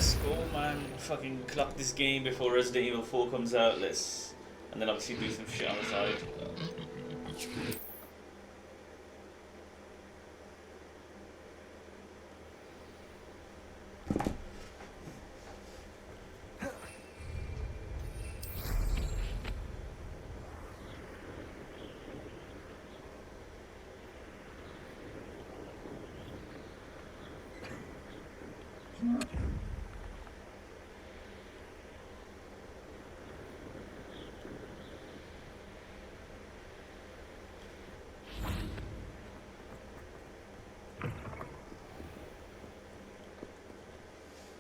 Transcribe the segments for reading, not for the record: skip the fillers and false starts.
let's go, man. Fucking clock this game before Resident Evil 4 comes out. And then obviously do some shit on the side.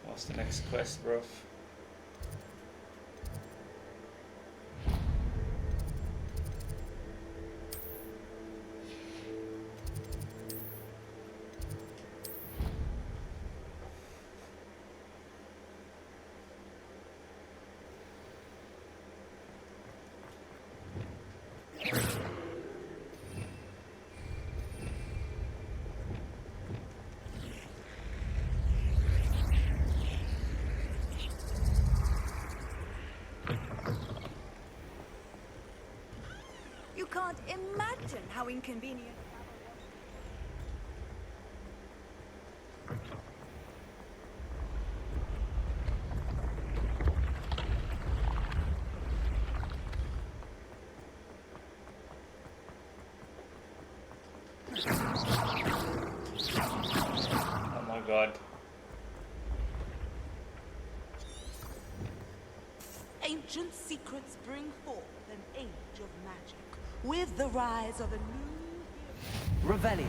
What's the next quest, bruv? You can't imagine how inconvenient. Oh my god. Ancient secrets bring forth an age of magic. With the rise of a new Revelio.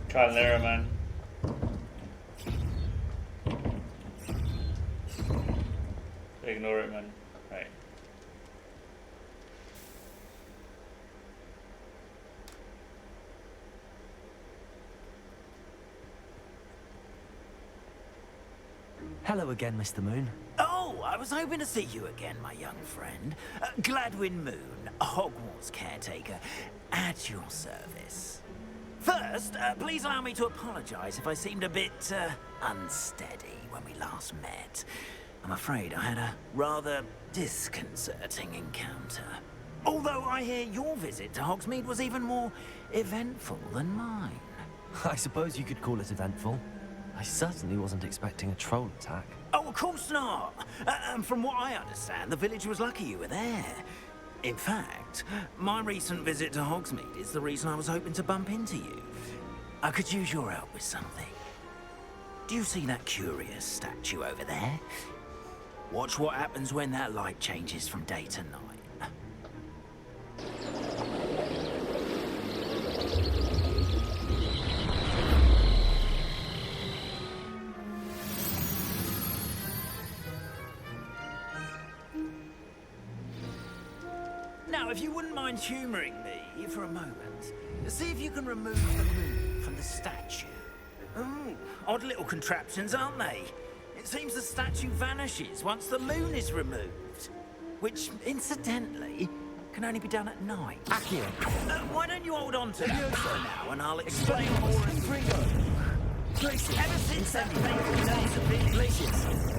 Trial and error, man. Ignore it, man. Right. Hello again, Mr. Moon. Oh, I was hoping to see you again, my young friend. Gladwin Moon, Hogwarts caretaker, at your service. First, please allow me to apologize if I seemed a bit unsteady when we last met. I'm afraid I had a rather disconcerting encounter. Although I hear your visit to Hogsmeade was even more eventful than mine. I suppose you could call it eventful. I certainly wasn't expecting a troll attack. Oh, of course not. And from what I understand, the village was lucky you were there. In fact, my recent visit to Hogsmeade is the reason I was hoping to bump into you. I could use your help with something. Do you see that curious statue over there? Watch what happens when that light changes from day to night. Now, if you wouldn't mind humouring me for a moment, see if you can remove the moon from the statue. Ooh, odd little contraptions, aren't they? It seems the statue vanishes once the moon is removed. Which, incidentally, can only be done at night. Accio. Why don't you hold on to that for now and I'll explain more as we go. Places. Ever since that fateful days of village,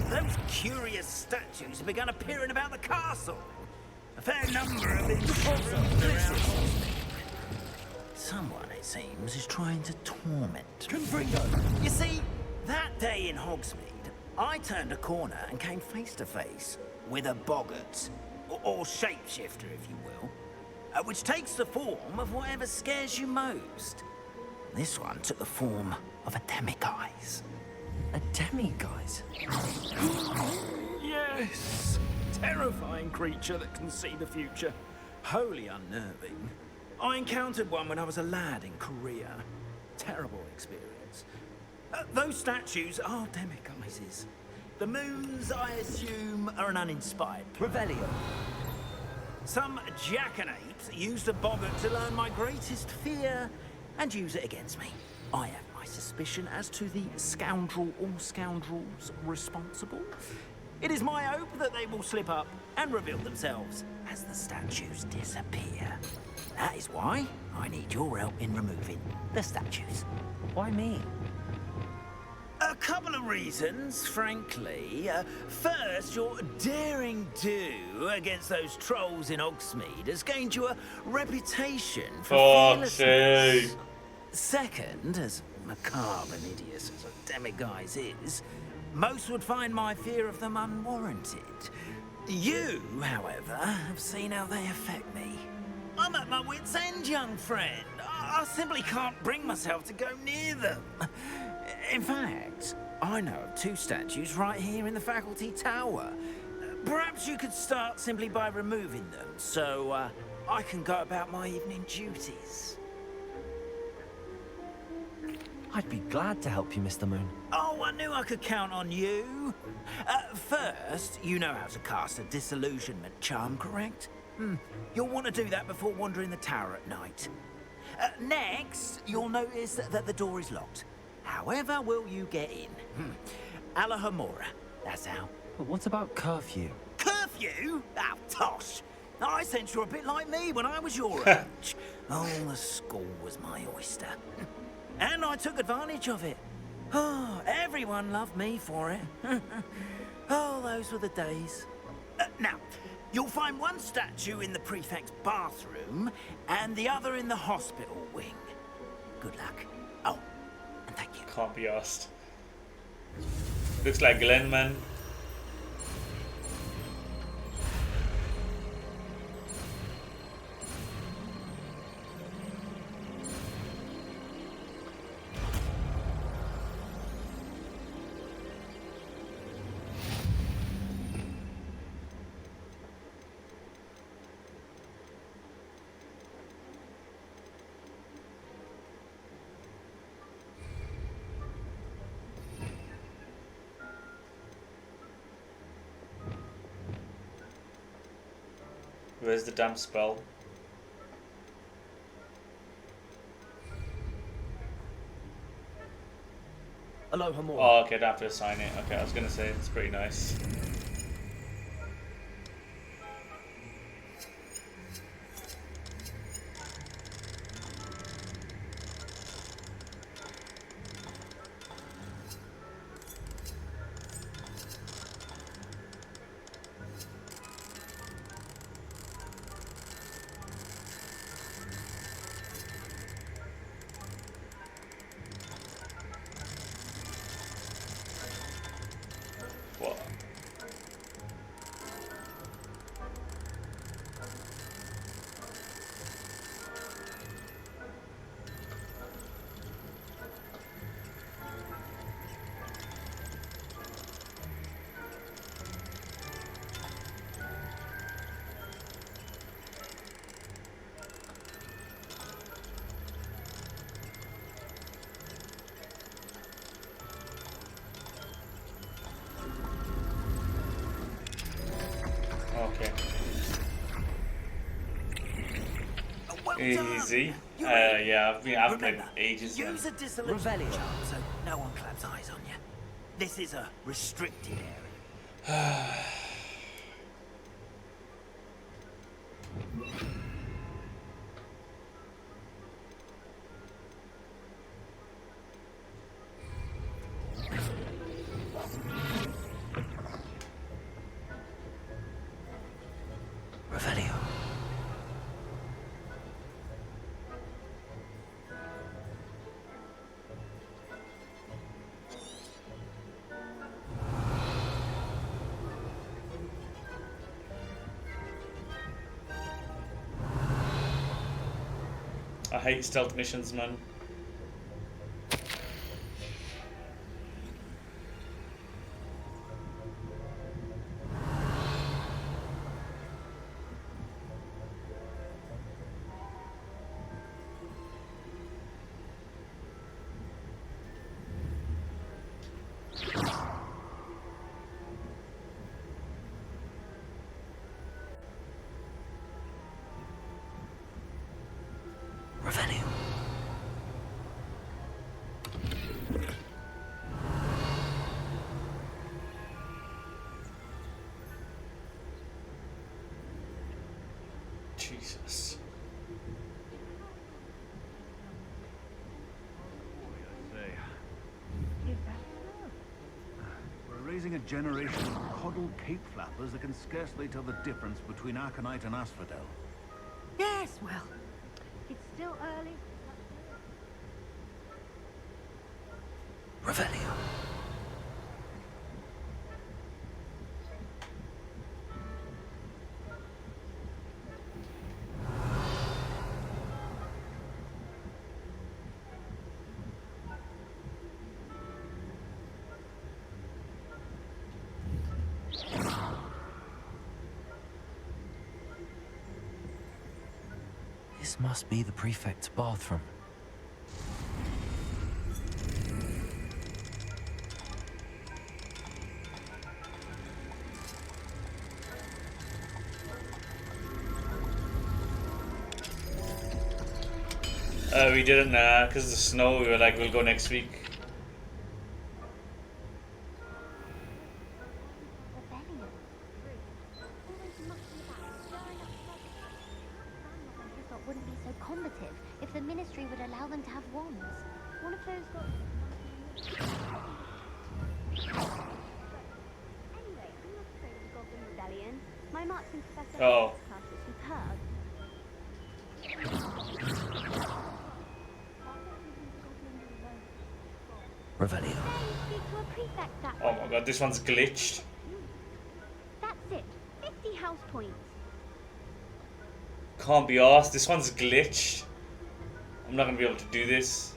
those curious statues have begun appearing about the castle. A fair number of intrusions around. Someone, it seems, is trying to torment me. You see, that day in Hogsmeade, I turned a corner and came face to face with a boggart, or shapeshifter, if you will, which takes the form of whatever scares you most. This one took the form of a demiguise. A demiguise? Yes! Terrifying creature that can see the future. Wholly unnerving. I encountered one when I was a lad in Korea. Terrible experience. Those statues are demiguises. The moons, I assume, are an uninspired plan. Revelio. Some jackanapes used a boggart to learn my greatest fear and use it against me. I have my suspicion as to the scoundrel or scoundrels responsible. It is my hope that they will slip up and reveal themselves as the statues disappear. That is why I need your help in removing the statues. Why me? A couple of reasons, frankly. First, your daring do against those trolls in Hogsmeade has gained you a reputation for fearlessness. Second, as macabre and hideous as a demiguise is, most would find my fear of them unwarranted. You, however, have seen how they affect me. I'm at my wit's end, young friend. I simply can't bring myself to go near them. In fact, I know of two statues right here in the faculty tower. Perhaps you could start simply by removing them, so I can go about my evening duties. I'd be glad to help you, Mr. Moon. Oh, I knew I could count on you. First, you know how to cast a disillusionment charm, correct? You'll want to do that before wandering the tower at night. Next, you'll notice that the door is locked. However will you get in? Alahomora, that's how. But what about curfew? Curfew? Oh, tosh. I sense you're a bit like me when I was your age. Oh, the school was my oyster. And I took advantage of it. Oh, everyone loved me for it. Oh, those were the days. Now, you'll find one statue in the prefect's bathroom and the other in the hospital wing. Good luck. Oh, and thank you. Can't be asked. Looks like Glenn, man. Where's the damn spell? Alahomora. Oh, okay, I don't have to assign it. Okay, I was gonna say it's pretty nice. What? Okay. Well Easy. done. You ready? Yeah, I've played Remember, ages, man. use a disillusion Revelio. charm so no one claps eyes on you. This is a restricted area. Revelio. I hate stealth missions, man. Revenue. Jesus. We're raising a generation of coddled cape flappers that can scarcely tell the difference between Aconite and Asphodel. Yes, well, it's still early. Revenue. This must be the prefect's bathroom. We didn't, because of the snow. We were like, we'll go next week. Wouldn't be so combative if the ministry would allow them to have wands. One of those got... Anyway, I'm not afraid of the Goblin Rebellion. My marching professor class is superb. Revenue. Speak to a prefect that Oh way. my god, this one's glitched. That's it. 50 house points. Can't be asked. This one's glitched. I'm not gonna be able to do this.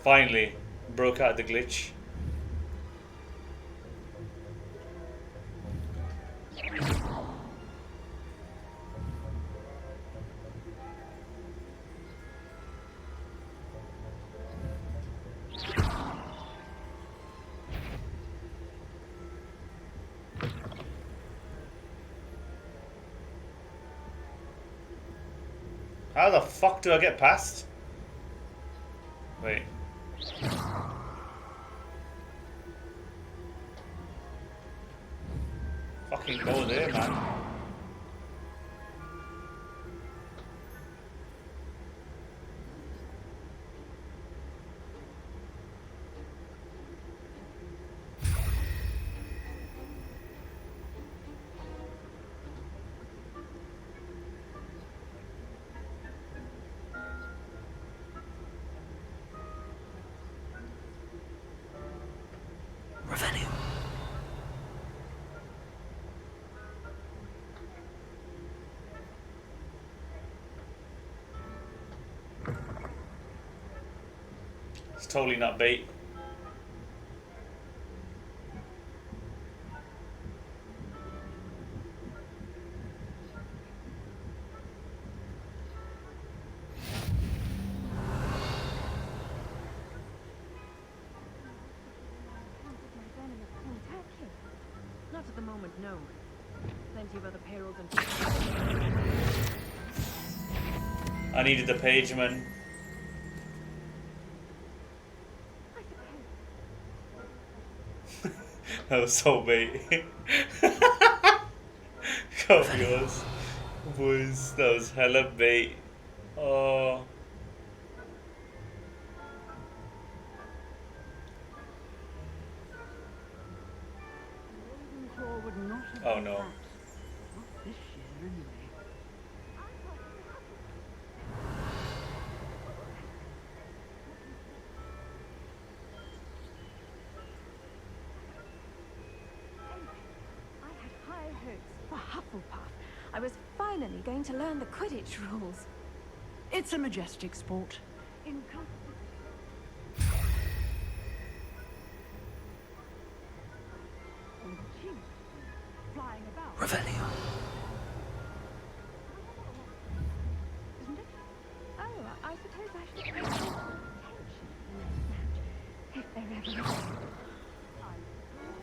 Finally, broke out the glitch. How the fuck do I get past? Wait. Fucking go there, man. Revenue. It's totally not bait. Not at the moment, no. Plenty of other payrolls and... I needed the page, man. That was so bait. Go yours. Boys, that was hella bait. Oh. Oh no. Not this year, anyway. I had high hopes for Hufflepuff. I was finally going to learn the Quidditch rules. It's a majestic sport. incompetent. Oh, jeez. Flying about. Revelio. Isn't it? Oh, I suppose I should pay more attention in this match, if there ever is. I suppose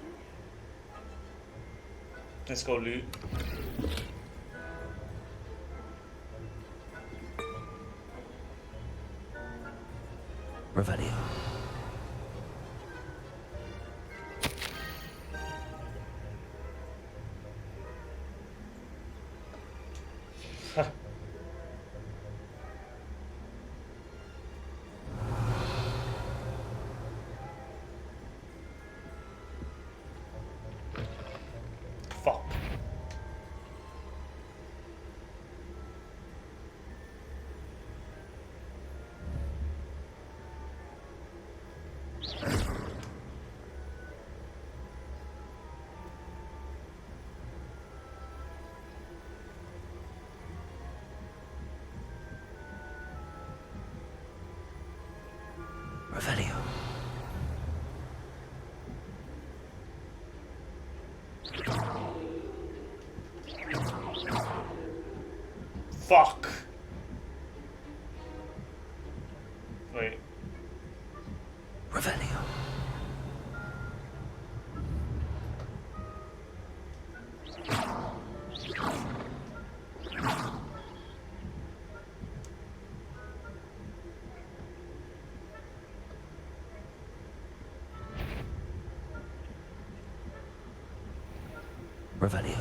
you Let's go loot. Revelio. Fuck. Revelio. Fuck. Wait. Revelio. Revelio.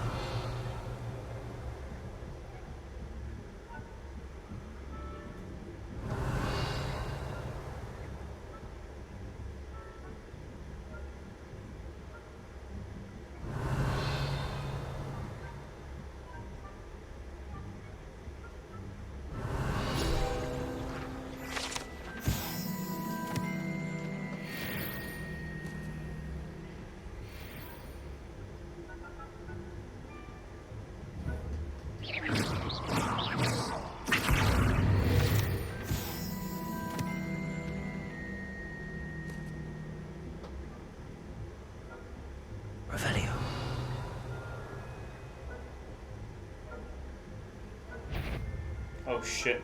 Revelio. Oh shit.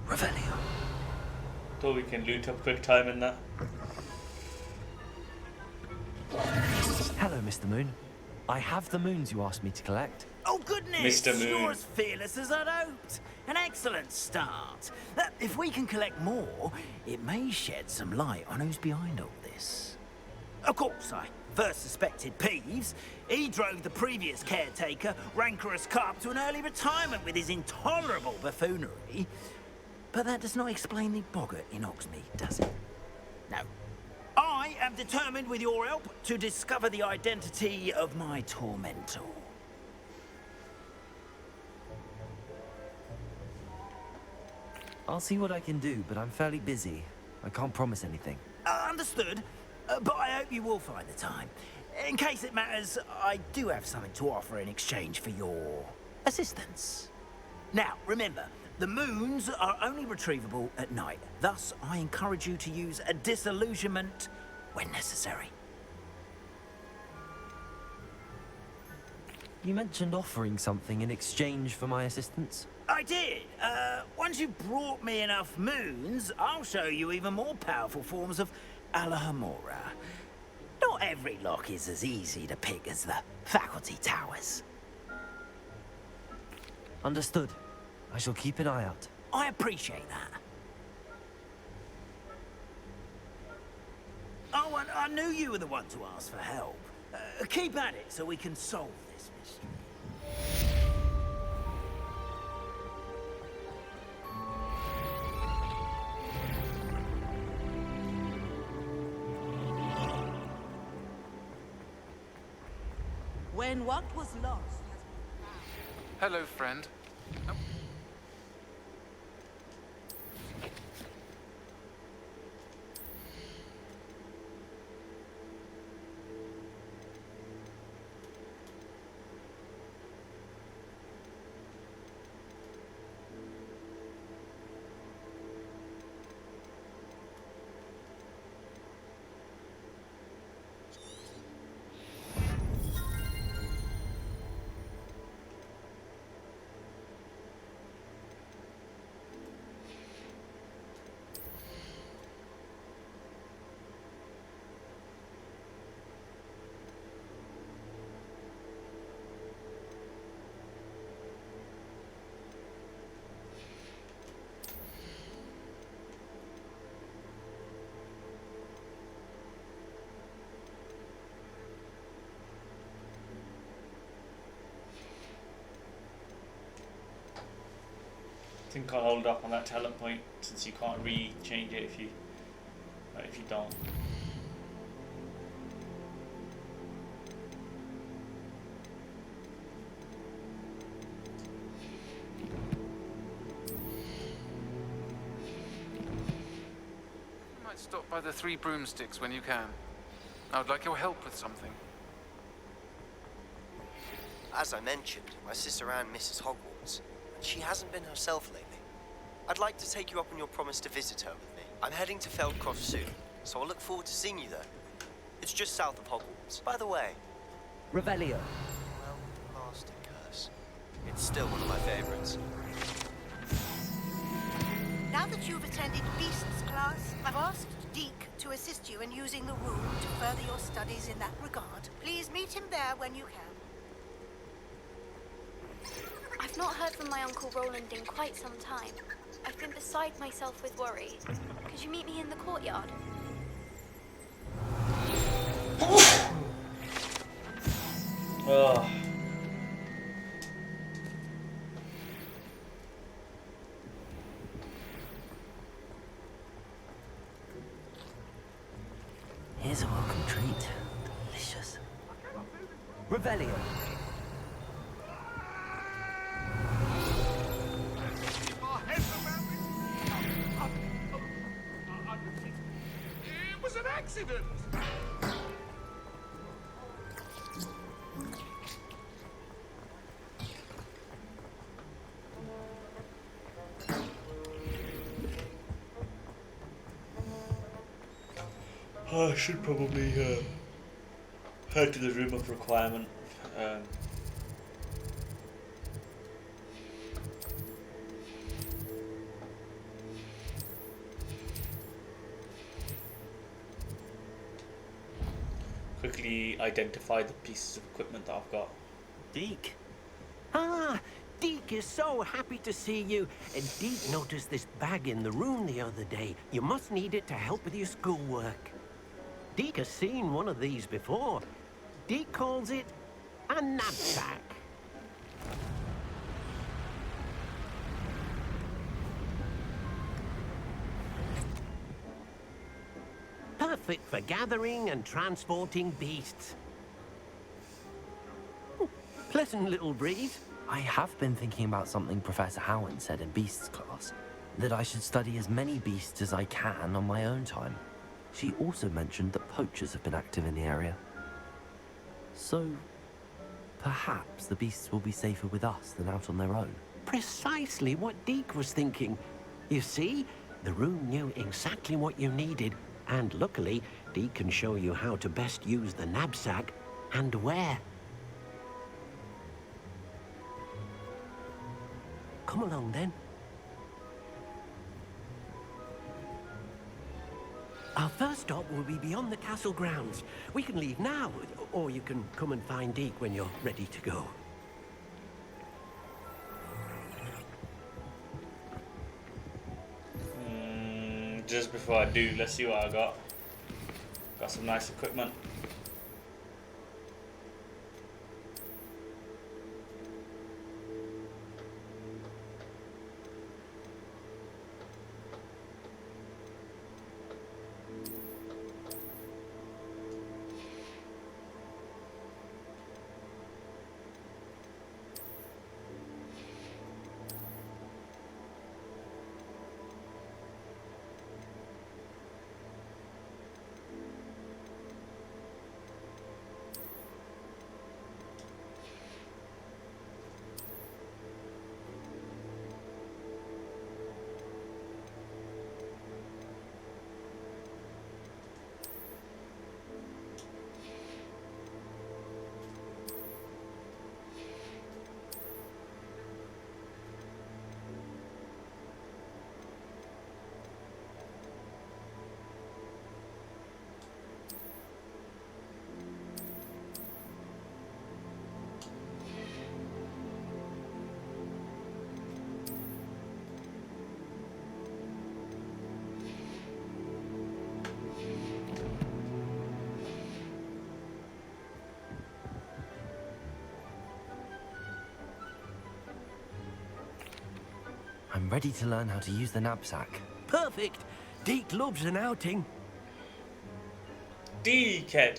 Revelio. Thought we can loot up quick time in that. Hello, Mr. Moon. I have the moons you asked me to collect. Oh, goodness! Mr. Moon. You're as fearless as I'd hoped. An excellent start. If we can collect more, it may shed some light on who's behind all this. Of course, I first suspected Peeves. He drove the previous caretaker, rancorous Carp, to an early retirement with his intolerable buffoonery. But that does not explain the boggart in Oxmead, does it? No. I am determined, with your help, to discover the identity of my tormentor. I'll see what I can do, but I'm fairly busy. I can't promise anything. Understood, but I hope you will find the time. In case it matters, I do have something to offer in exchange for your assistance. Now, remember, the moons are only retrievable at night. Thus, I encourage you to use a disillusionment when necessary. You mentioned offering something in exchange for my assistance? I did. Once you've brought me enough moons, I'll show you even more powerful forms of Alahamora. Not every lock is as easy to pick as the faculty towers. Understood. I shall keep an eye out. I appreciate that. Oh, and I knew you were the one to ask for help. Keep at it so we can solve this mystery. When what was lost has been found. Hello, friend. Oh. I think I'll hold up on that talent point since you can't re-change it if you don't. You might stop by the Three Broomsticks when you can. I would like your help with something. As I mentioned, my sister Anne misses Hogwarts, and she hasn't been herself lately. I'd like to take you up on your promise to visit her with me. I'm heading to Feldcroft soon, so I'll look forward to seeing you there. It's just south of Hogwarts. By the way... Revelio. Well, Master Curse. It's still one of my favorites. Now that you've attended Beasts class, I've asked Deke to assist you in using the room to further your studies in that regard. Please meet him there when you can. I've not heard from my Uncle Roland in quite some time. I've been beside myself with worry. Could you meet me in the courtyard? Oh. Here's a welcome treat. Delicious. Revelio. It was an accident! I should probably head to the room of requirement. Quickly identify the pieces of equipment that I've got. Deke? Ah, Deke is so happy to see you. And Deke noticed this bag in the room the other day. You must need it to help with your schoolwork. Deke has seen one of these before. Deke calls it a knapsack. Perfect for gathering and transporting beasts. Oh, pleasant little breeze. I have been thinking about something Professor Howard said in Beasts class, that I should study as many beasts as I can on my own time. She also mentioned that poachers have been active in the area. So, perhaps the beasts will be safer with us than out on their own. Precisely what Deke was thinking. You see, the room knew exactly what you needed, and luckily, Deke can show you how to best use the knapsack and where. Come along then. Our first stop will be beyond the castle grounds. We can leave now, or you can come and find Deke when you're ready to go. Just before I do, let's see what I got. Got some nice equipment. I'm ready to learn how to use the knapsack. Perfect. Deke loves an outing. Dickhead.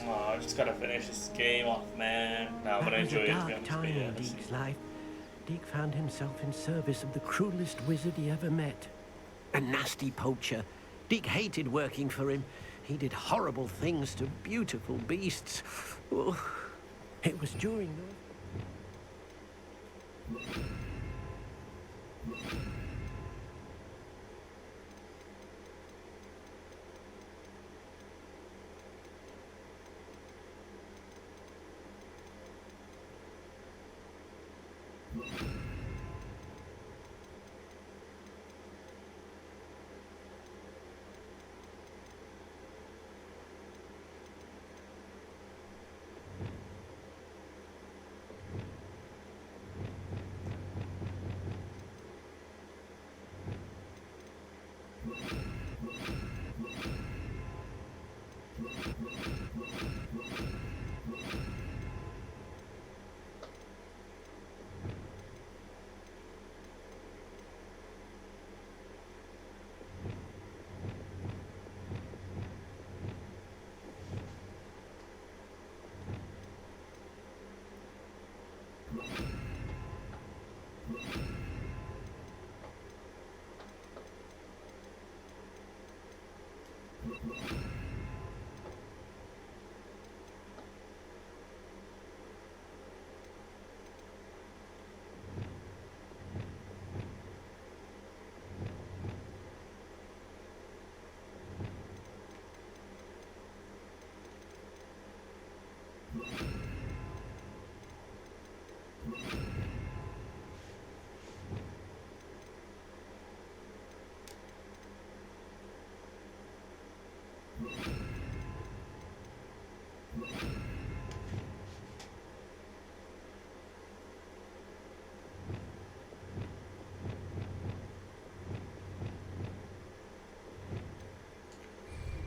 Oh, I just gotta finish this game off, man. No, but I enjoy it, to be That was a dark honest. time But yeah, in let's see. Deke's life. Deke found himself in service of the cruelest wizard he ever met. A nasty poacher. Deke hated working for him. He did horrible things to beautiful beasts. Oh, it was during those...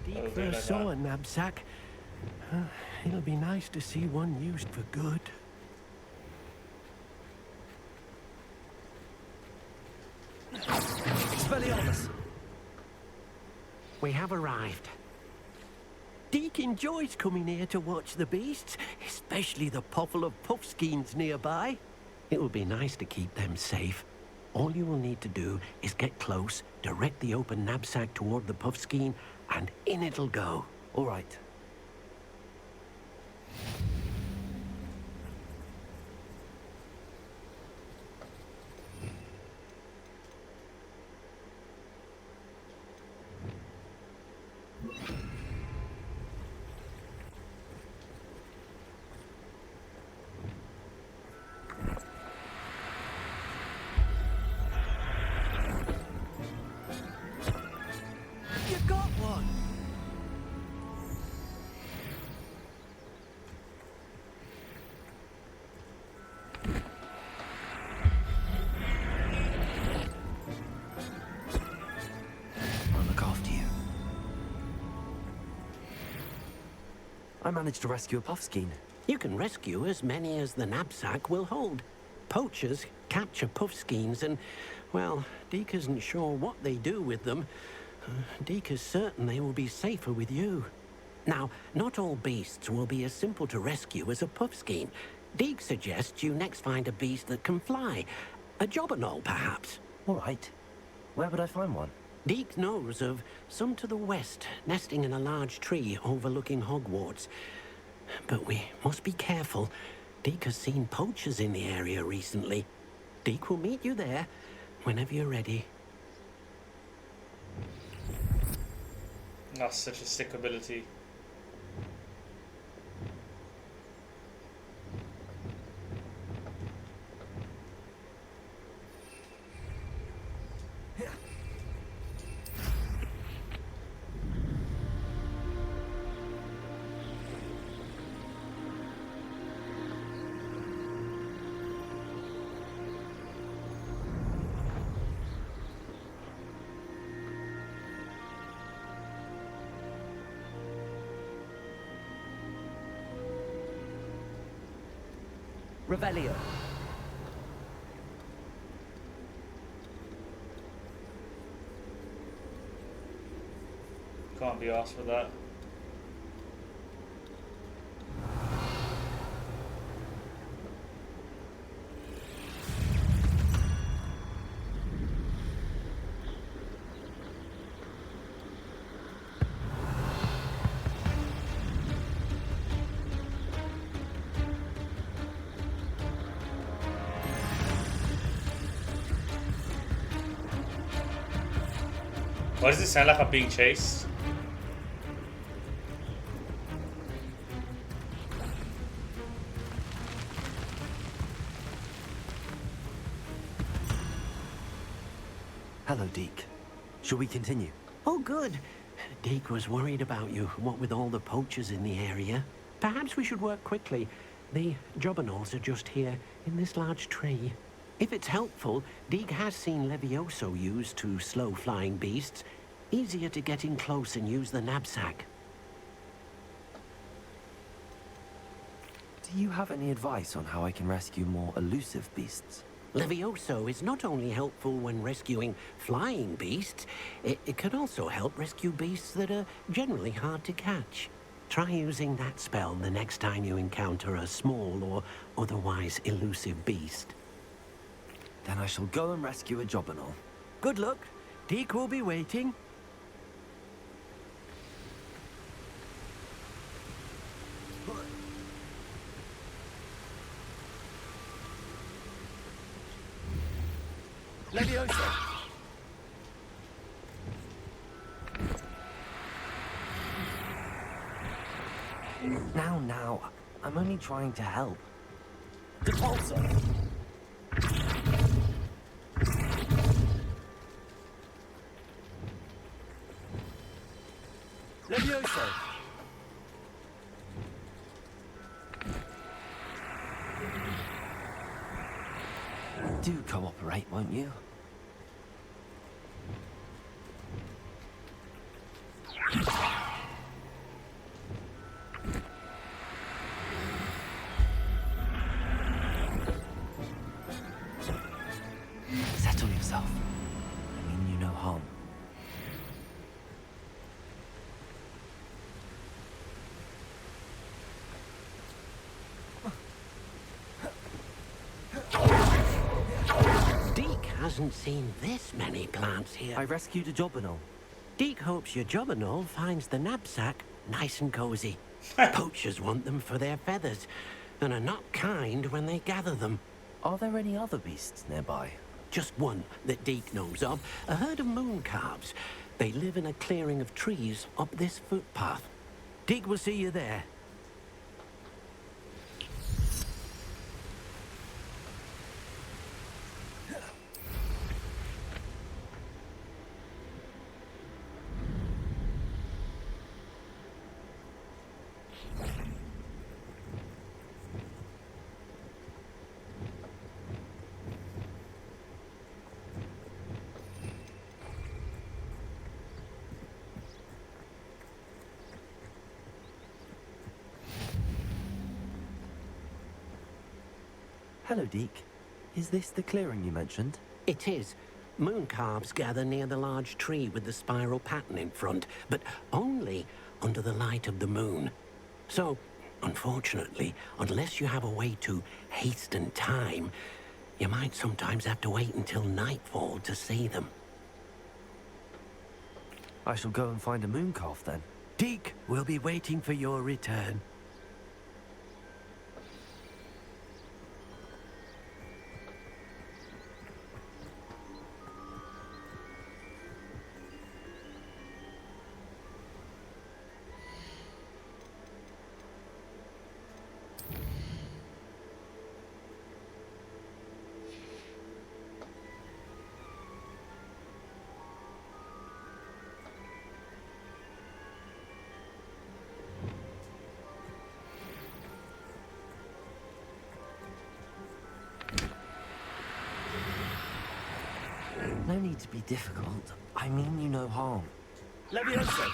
Deke first saw a knapsack. It'll be nice to see one used for good. Expelliarmus! We have arrived. Deke enjoys coming here to watch the beasts, especially the pottle of puffskeins nearby. It will be nice to keep them safe. All you will need to do is get close, direct the open knapsack toward the puffskein, and in it'll go. All right. You got one! I'll look after you. I managed to rescue a puffskein. You can rescue as many as the knapsack will hold. Poachers capture puffskeins and, well, Deke isn't sure what they do with them. Deke is certain they will be safer with you. Now, not all beasts will be as simple to rescue as a puffskein. Deke suggests you next find a beast that can fly. A jobberknoll, perhaps. All right. Where would I find one? Deke knows of some to the west, nesting in a large tree overlooking Hogwarts. But we must be careful. Deke has seen poachers in the area recently. Deke will meet you there whenever you're ready. That's such a sick ability. Revelio. Can't be asked for that. Why does it sound like I'm being chased? Hello, Deke. Shall we continue? Oh, good. Deke was worried about you, what with all the poachers in the area. Perhaps we should work quickly. The jobberknolls are just here, in this large tree. If it's helpful, Deke has seen Levioso used to slow flying beasts. Easier to get in close and use the knapsack. Do you have any advice on how I can rescue more elusive beasts? Levioso is not only helpful when rescuing flying beasts, it can also help rescue beasts that are generally hard to catch. Try using that spell the next time you encounter a small or otherwise elusive beast. Then I shall go and rescue a jobberknoll. Good luck. Deke will be waiting. Levioso! Now, I'm only trying to help. Depulsor! Levioso! Do cooperate, won't you? Settle yourself. I mean you no harm. Deke hasn't seen this many plants here. I rescued a jobberknoll. Deke hopes your jobberknoll finds the knapsack nice and cozy. Poachers want them for their feathers, and are not kind when they gather them. Are there any other beasts nearby? Just one that Deke knows of, a herd of moon calves. They live in a clearing of trees up this footpath. Deke will see you there. Hello, Deke. Is this the clearing you mentioned? It is. Moon calves gather near the large tree with the spiral pattern in front, but only under the light of the moon. So, unfortunately, unless you have a way to hasten time, you might sometimes have to wait until nightfall to see them. I shall go and find a moon calf then. Deke will be waiting for your return. No need to be difficult. I mean you no harm. Levioso!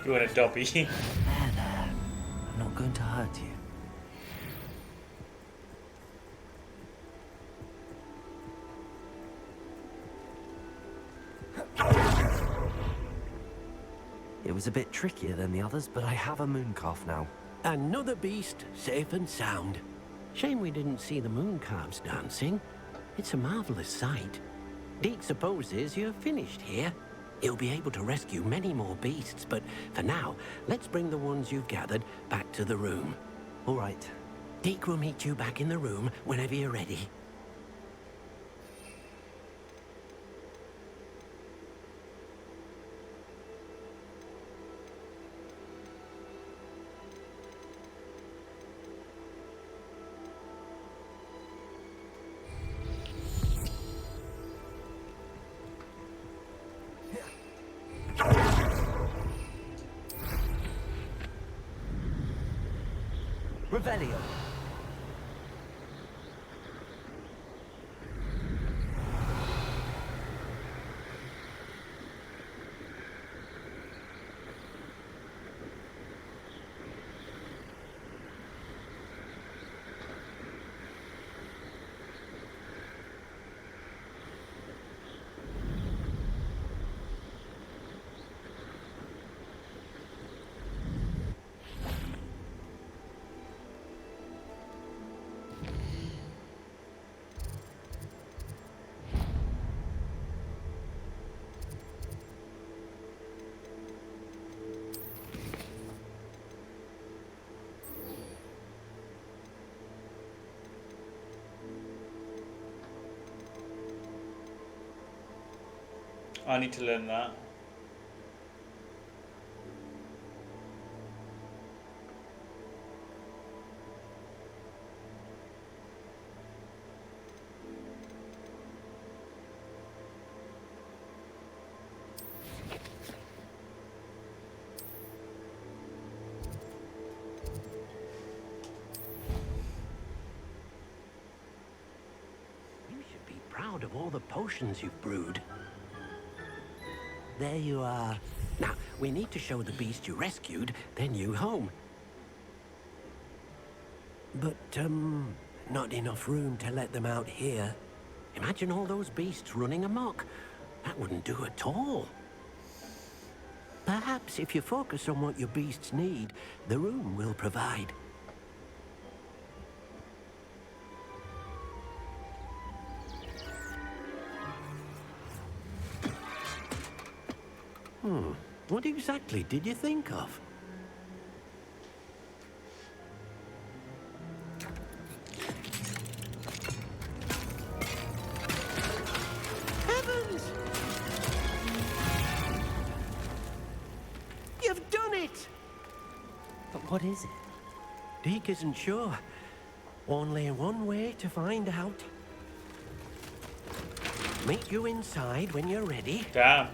You want a Dobby? There. I'm not going to hurt you. It was a bit trickier than the others, but I have a moon calf now. Another beast, safe and sound. Shame we didn't see the moon calves dancing. It's a marvelous sight. Deke supposes you're finished here. He'll be able to rescue many more beasts, but for now, let's bring the ones you've gathered back to the room. All right. Deke will meet you back in the room whenever you're ready. Revelio. I need to learn that. You should be proud of all the potions you've brewed. There you are. Now, we need to show the beast you rescued their new home. But, not enough room to let them out here. Imagine all those beasts running amok. That wouldn't do at all. Perhaps if you focus on what your beasts need, the room will provide. What exactly did you think of? Heavens! You've done it! But what is it? Deke isn't sure. Only one way to find out. Meet you inside when you're ready. Damn.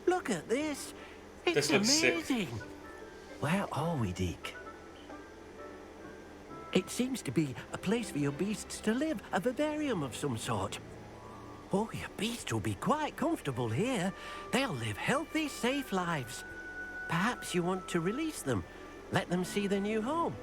Look at this. It's This looks sick. amazing. Where are we, Deke? It seems to be a place for your beasts to live, a vivarium of some sort. Oh, your beasts will be quite comfortable here. They'll live healthy, safe lives. Perhaps you want to release them, let them see their new home.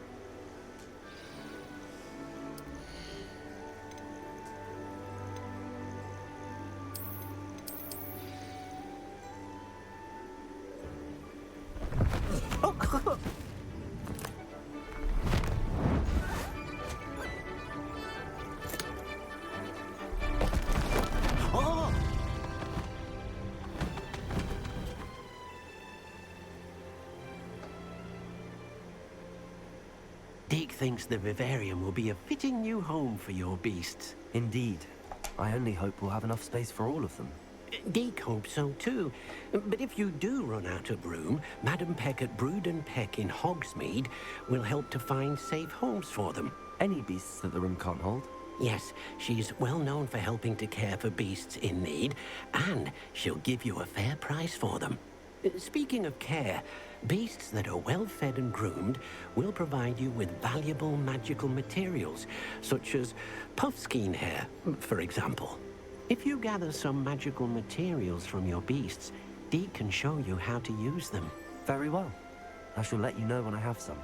Deke thinks the vivarium will be a fitting new home for your beasts. Indeed. I only hope we'll have enough space for all of them. Deke hopes so too. But if you do run out of room, Madam Peck at Brood and Peck in Hogsmeade will help to find safe homes for them. Any beasts that the room can't hold? Yes, she's well known for helping to care for beasts in need, and she'll give you a fair price for them. Speaking of care, Beasts that are well fed and groomed will provide you with valuable magical materials, such as puffskein hair, for example. If you gather some magical materials from your beasts, Deke can show you how to use them. Very well. I shall let you know when I have some.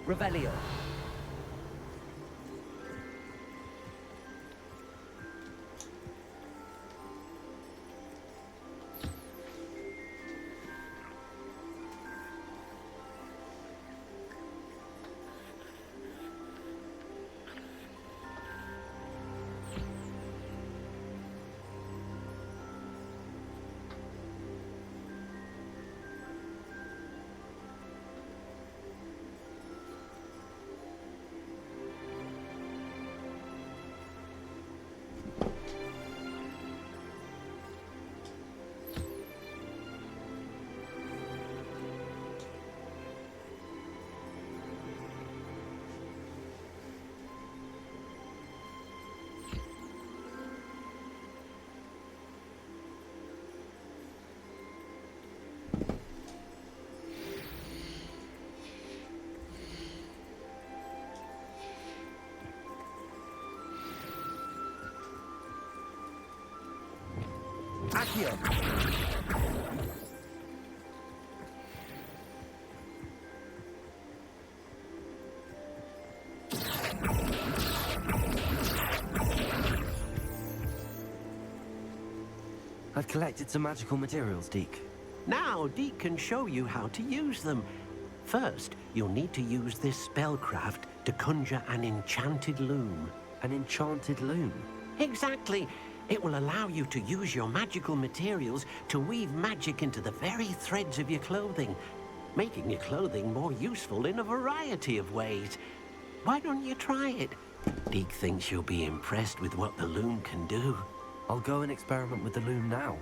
Revelio. Accio. I've collected some magical materials, Deke. Now, Deke can show you how to use them. First, you'll need to use this spellcraft to conjure an enchanted loom. An enchanted loom? Exactly. It will allow you to use your magical materials to weave magic into the very threads of your clothing, making your clothing more useful in a variety of ways. Why don't you try it? Deke thinks you'll be impressed with what the loom can do. I'll go and experiment with the loom now.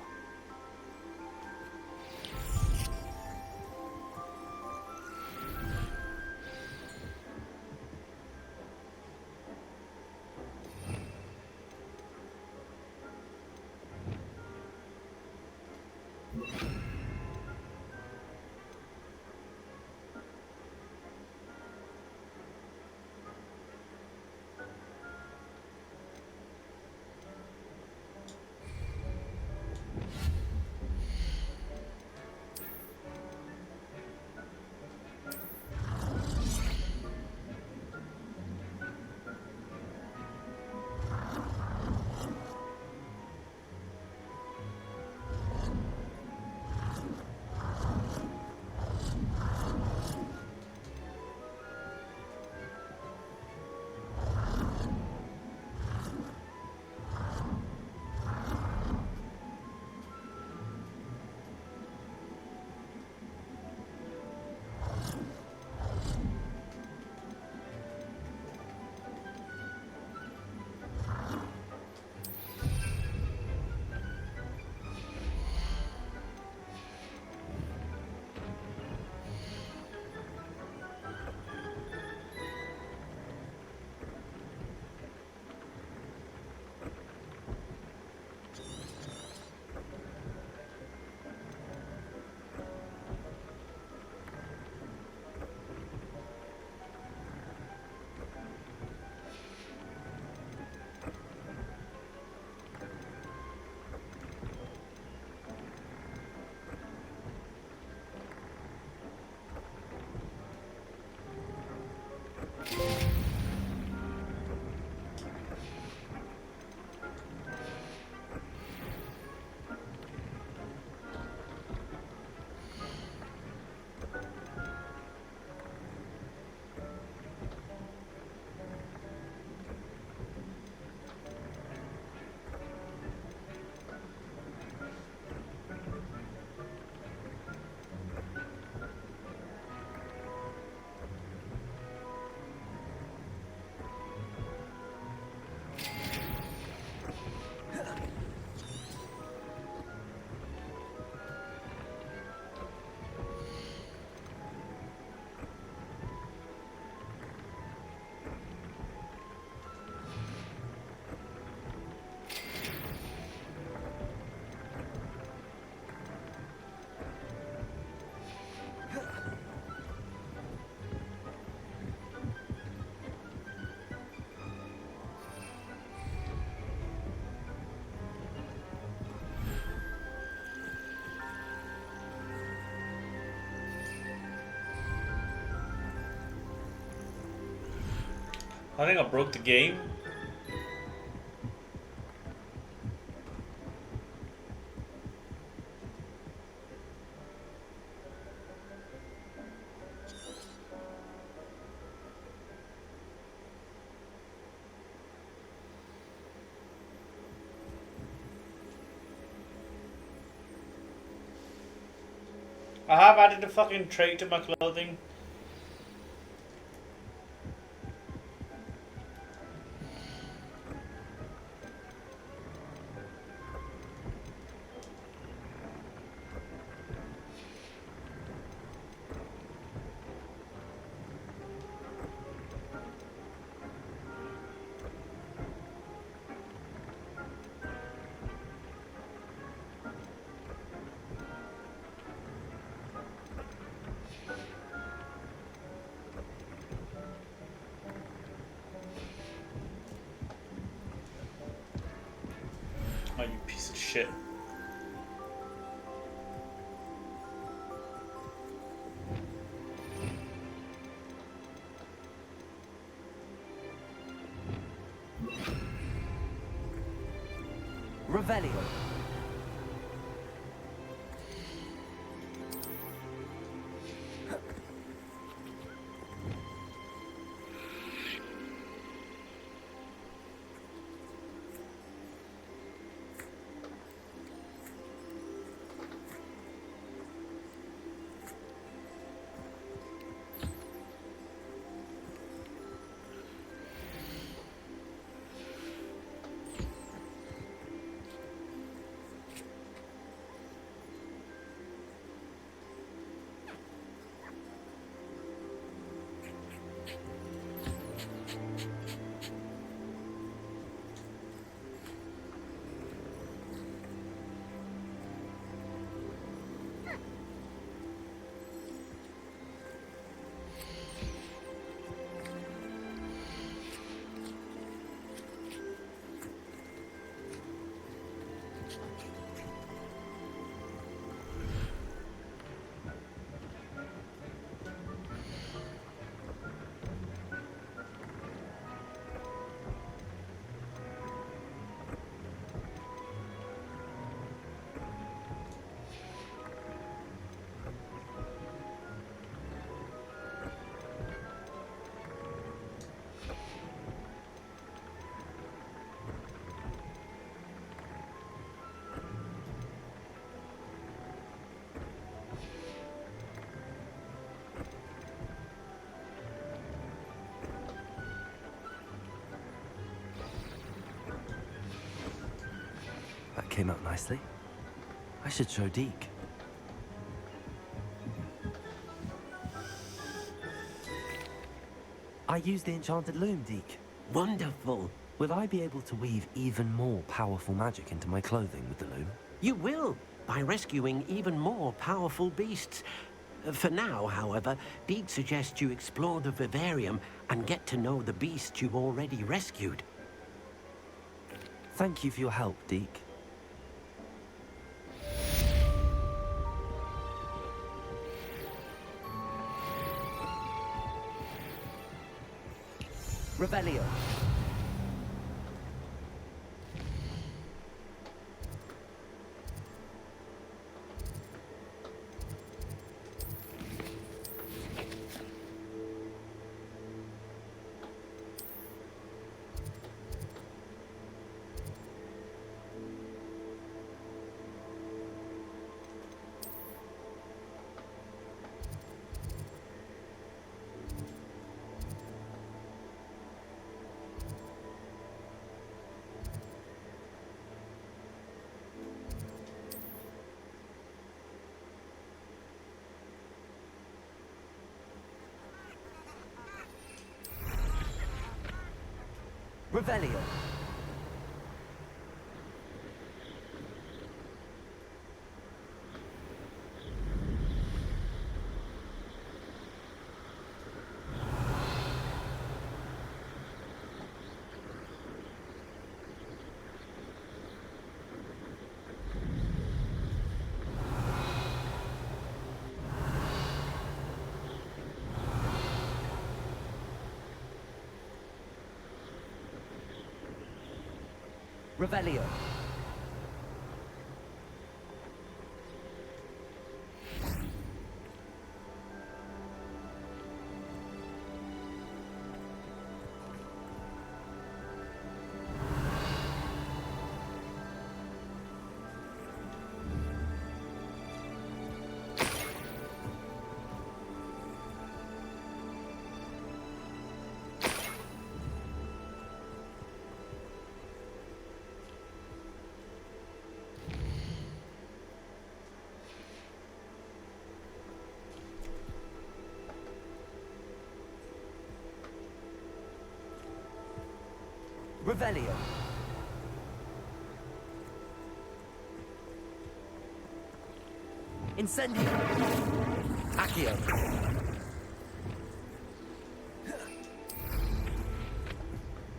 I think I broke the game. I have added a fucking trait to my clothing. Oh, you piece of shit. Revelio. That came out nicely. I should show Deke. I use the enchanted loom, Deke. Wonderful. Will I be able to weave even more powerful magic into my clothing with the loom? You will, by rescuing even more powerful beasts. For now, however, Deke suggests you explore the vivarium and get to know the beasts you've already rescued. Thank you for your help, Deke. Revelio. Revelio. Revelio. Revelio. Incendio. Accio.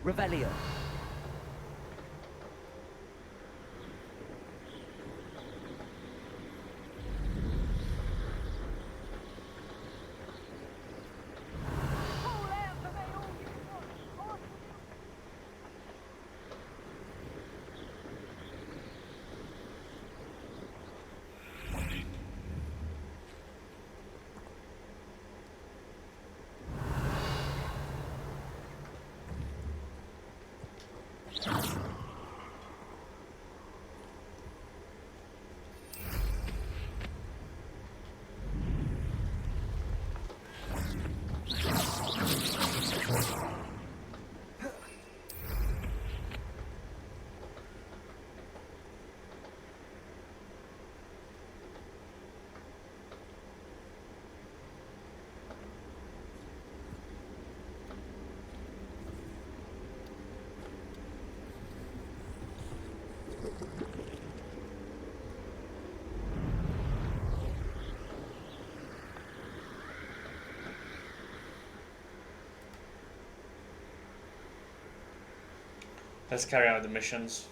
Revelio. Let's carry out the missions.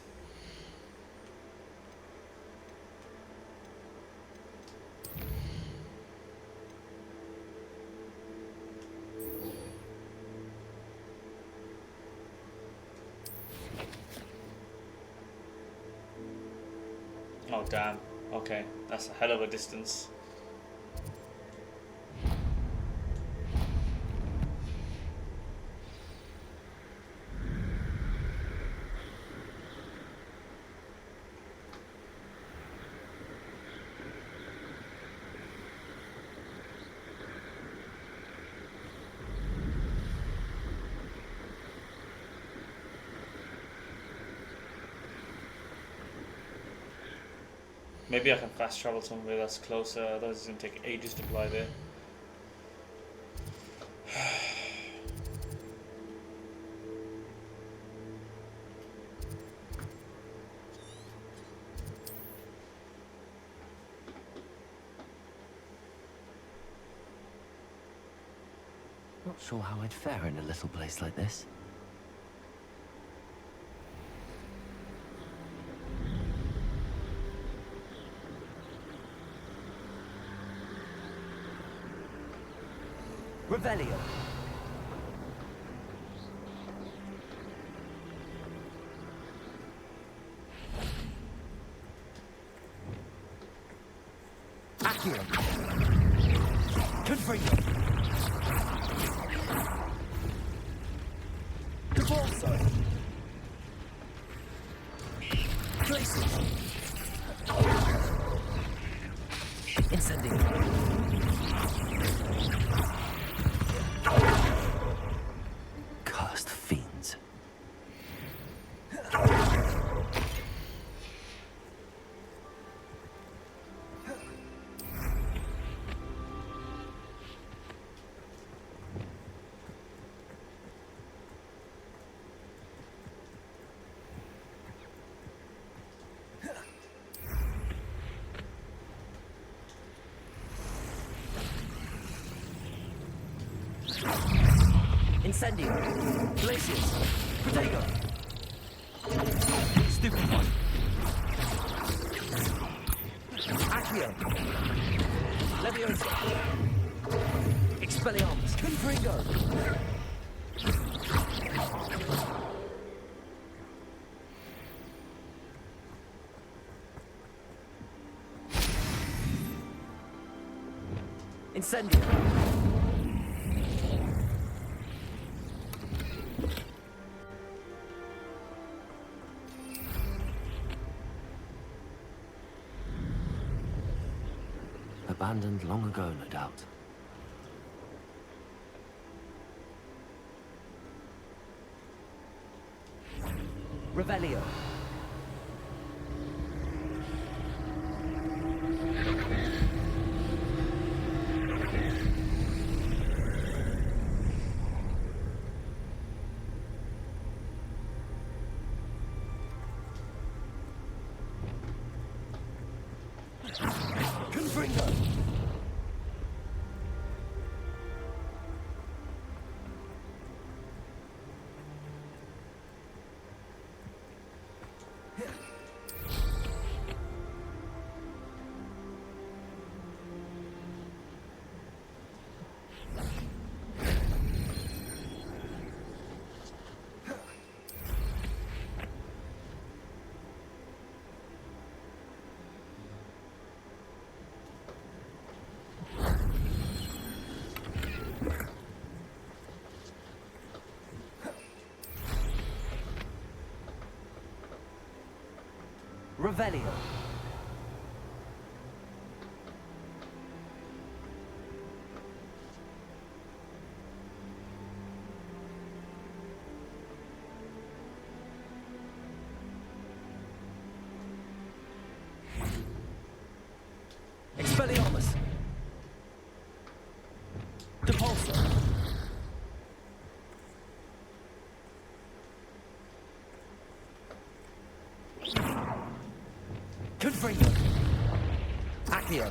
Oh damn, okay, that's a hell of a distance. Maybe I can fast travel somewhere that's closer, otherwise it's going to take ages to fly there. Not sure how I'd fare in a little place like this. Revelio. Accio. Confringo. Divorso. Places. Incendio. Cursed fiends. Incendio. Glaciers. Protego. Stupid one. Accio. Leviosa. Expelliarmus. Confringo. Incendio. Abandoned long ago, no doubt. Revelio. Confringo. Revelio. Expelliarmus. Depulso. Confringo. Accio.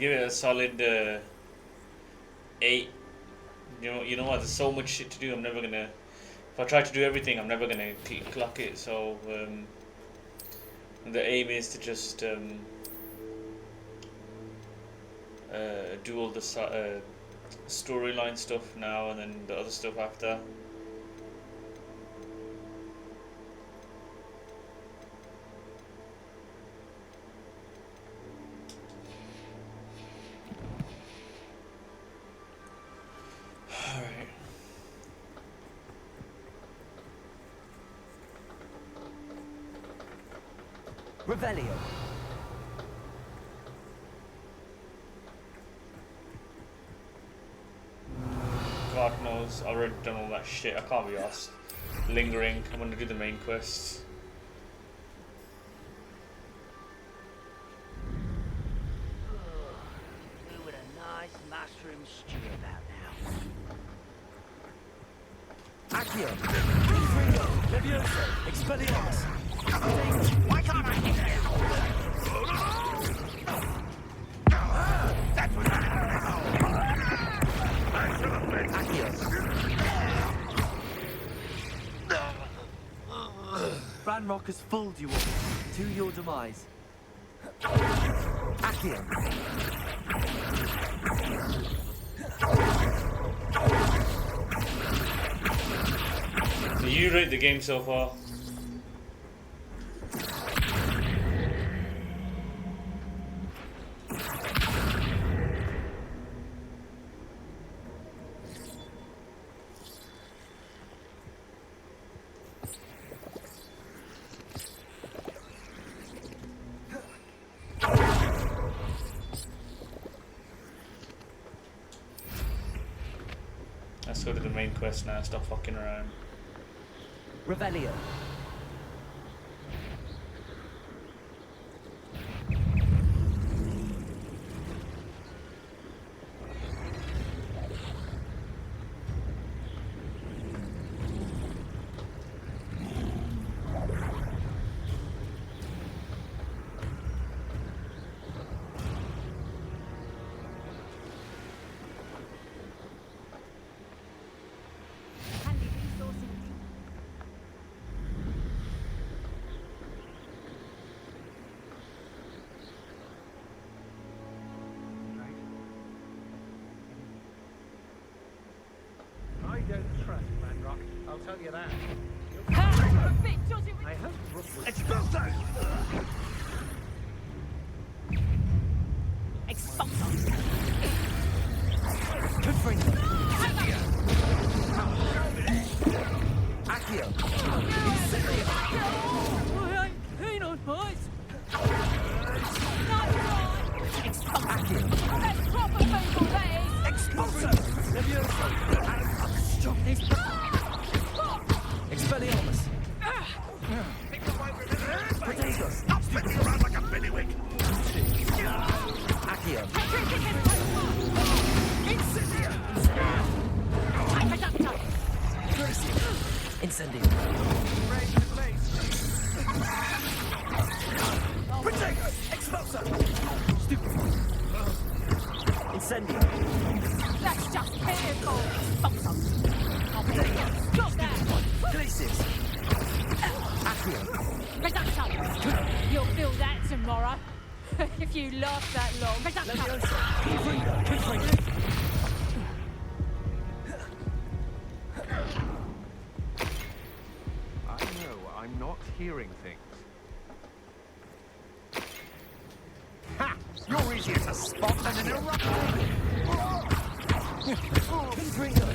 Give it a solid 8. You know what? There's so much shit to do. I'm never gonna. If I try to do everything, I'm never gonna clock it. So the aim is to just do all the storyline stuff now, and then the other stuff after. Alright. Revelio. God knows, I've already done all that shit. I can't be asked lingering. I'm gonna do the main quests. Who would a nice mushroom stew about now? Accio. Confringo. Levioso. Expelliarmus. Why can't I hit you? That's what Accio. Ranrock has fooled you all to your demise. Accio. So you rate the game so far? Let's go to the main quest now, stop fucking around. Revelio. Handy resource indeed. don't trust Manrock, I'll tell you that. I hope Rook will... Expulso! Expulso! Confringo! Accio! I ain't keen on heights. Accio! That's proper people, that is. Expulso! Levioso! Stop this! Expelliarmus! Potatoes! Stop spinning around like a billywig! Accio! Incendio! Incendio! Raise the blaze. Protego! Expulso! Stupid! Incendio! That's just vehicle. Stop that. Glaciers! Accio! Reducto. You'll feel that tomorrow. If you last that long. Reducto. Confringo! Confringo! I know I'm not hearing things. Ha! You're easier to spot than an eruption! Confringo!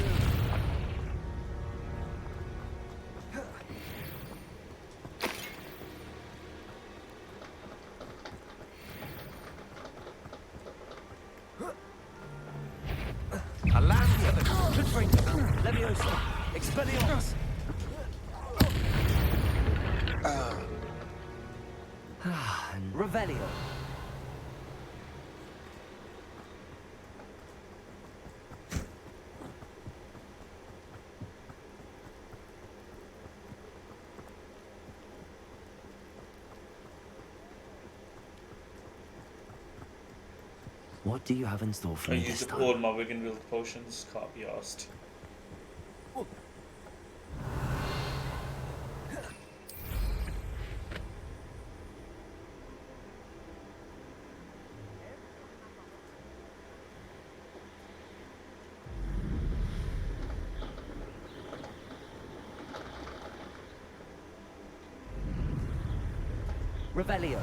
Alarm given! Confringo! Levioso! Expelliarmus! Revelio! What do you have in store for I me used this up all time? my Wigan potions, can't be asked. Revelio!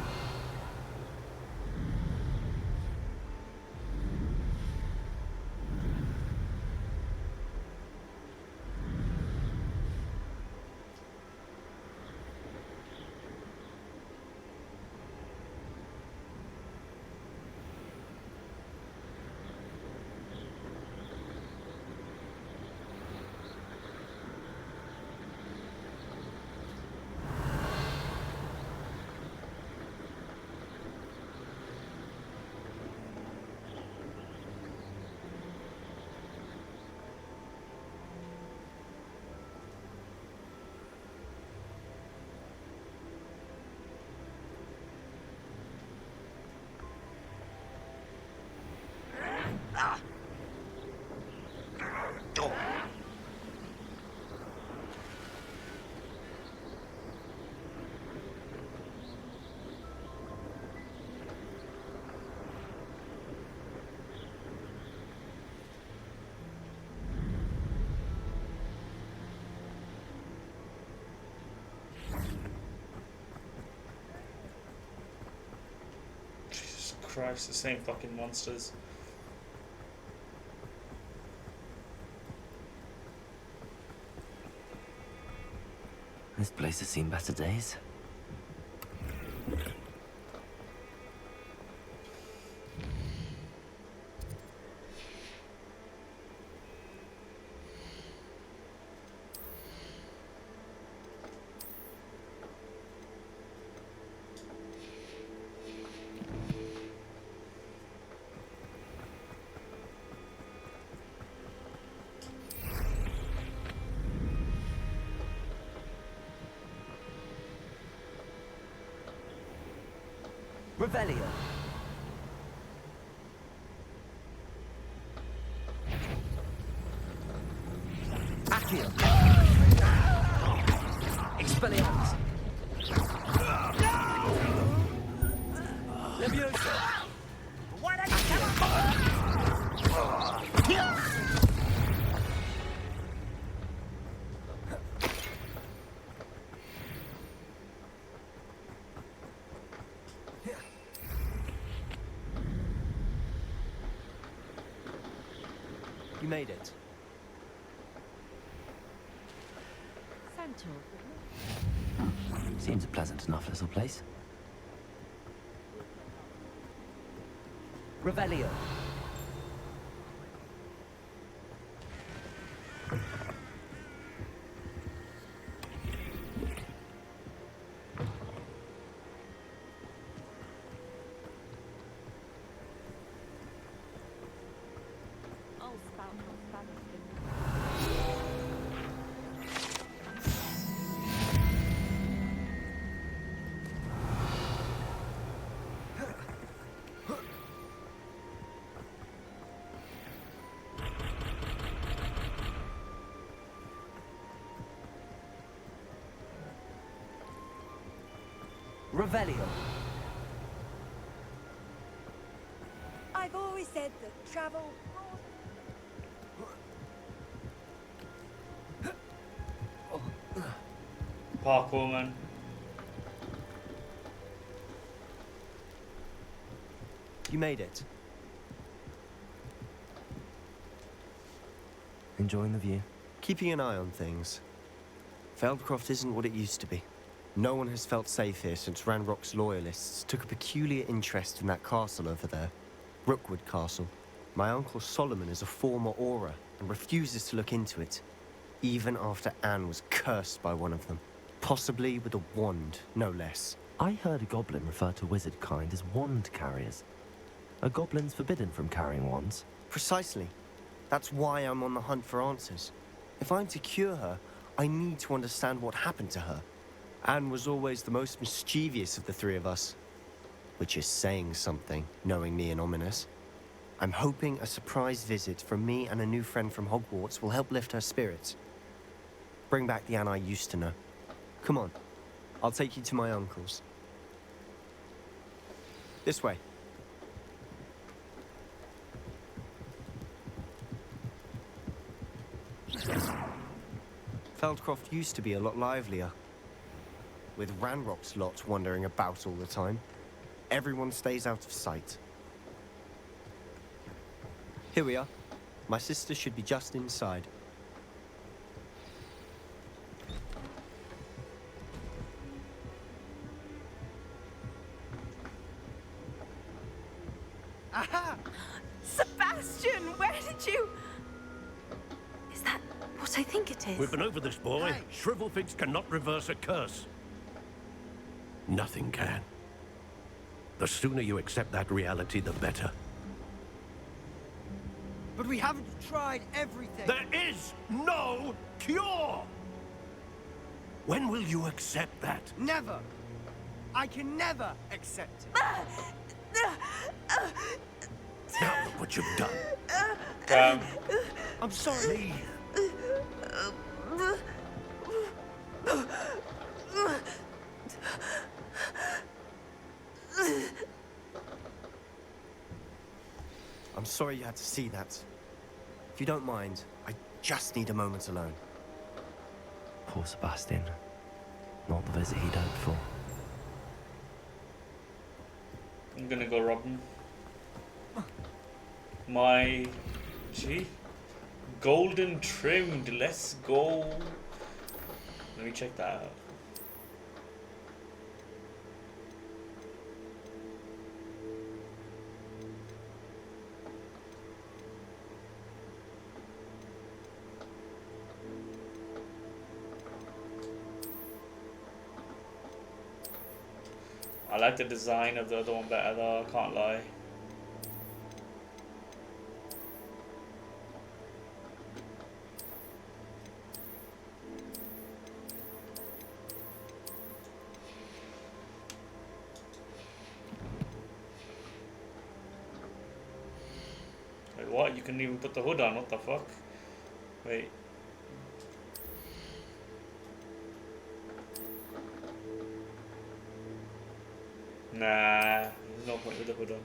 Jesus Christ, the same fucking monsters. This place has seen better days. Revelio! Accio! Expelliarmus! Levioso! Why don't you come on board? You made it. Seems a pleasant enough little place. Revelio. I'll spout your Spanish. Revelio. I've always said that travel. Parkour, man. You made it. Enjoying the view. Keeping an eye on things. Feldcroft isn't what it used to be. No one has felt safe here since Ranrock's loyalists took a peculiar interest in that castle over there. Rookwood Castle. My uncle Solomon is a former Auror and refuses to look into it, even after Anne was cursed by one of them. Possibly with a wand, no less. I heard a goblin refer to wizard kind as wand carriers. Are goblins forbidden from carrying wands? Precisely. That's why I'm on the hunt for answers. If I'm to cure her, I need to understand what happened to her. Anne was always the most mischievous of the three of us. Which is saying something, knowing me and Ominous. I'm hoping a surprise visit from me and a new friend from Hogwarts will help lift her spirits. Bring back the Anne I used to know. Come on, I'll take you to my uncle's. This way. Feldcroft used to be a lot livelier. With Ranrock's lot wandering about all the time. Everyone stays out of sight. Here we are. My sister should be just inside. Aha! Sebastian, where did you... Is that what I think it is? We've been over this, boy. Shrivelfigs cannot reverse a curse. Nothing can. The sooner you accept that reality, the better. But we haven't tried everything. There is no cure! When will you accept that? Never. I can never accept it. Now look what you've done. I'm sorry. I'm sorry you had to see that. If you don't mind, I just need a moment alone. Poor Sebastian. Not the visit he'd hoped for. I'm gonna go rob him. My golden trimmed. Let's go. Let me check that out. I like the design of the other one better though, I can't lie. Wait, what? You can even put the hood on, what the fuck? Wait. Nah, there's no point with the hood on.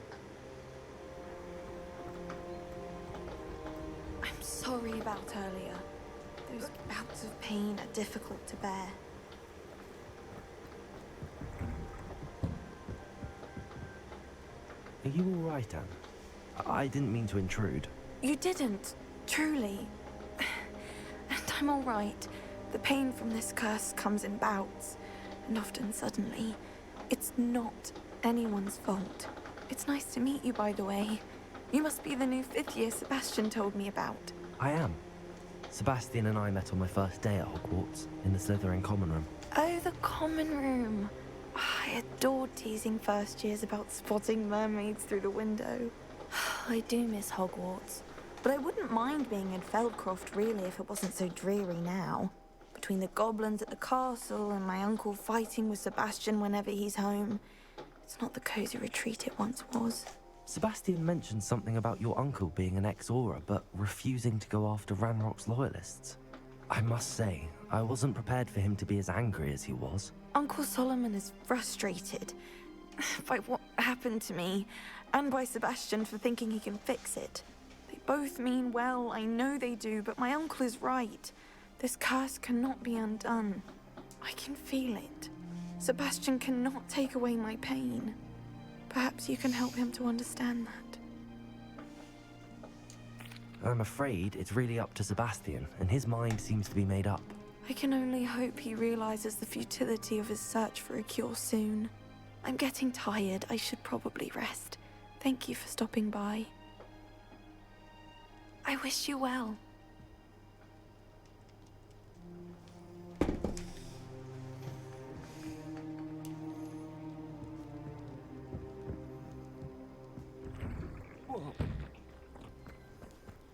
I'm sorry about earlier. Those bouts of pain are difficult to bear. Are you alright, Anne? I didn't mean to intrude. You didn't. Truly. And I'm all right. The pain from this curse comes in bouts, and often suddenly. It's not anyone's fault. It's nice to meet you, by the way. You must be the new 5th year Sebastian told me about. I am. Sebastian and I met on my first day at Hogwarts, in the Slytherin common room. Oh, the common room. I adored teasing first years about spotting mermaids through the window. I do miss Hogwarts, but I wouldn't mind being in Feldcroft really if it wasn't so dreary now. Between the goblins at the castle and my uncle fighting with Sebastian whenever he's home, it's not the cozy retreat it once was. Sebastian mentioned something about your uncle being an ex-Auror, but refusing to go after Ranrock's loyalists. I must say, I wasn't prepared for him to be as angry as he was. Uncle Solomon is frustrated by what happened to me, and by Sebastian for thinking he can fix it. They both mean well, I know they do, but my uncle is right. This curse cannot be undone. I can feel it. Sebastian cannot take away my pain. Perhaps you can help him to understand that. I'm afraid it's really up to Sebastian, and his mind seems to be made up. I can only hope he realizes the futility of his search for a cure soon. I'm getting tired. I should probably rest. Thank you for stopping by. I wish you well.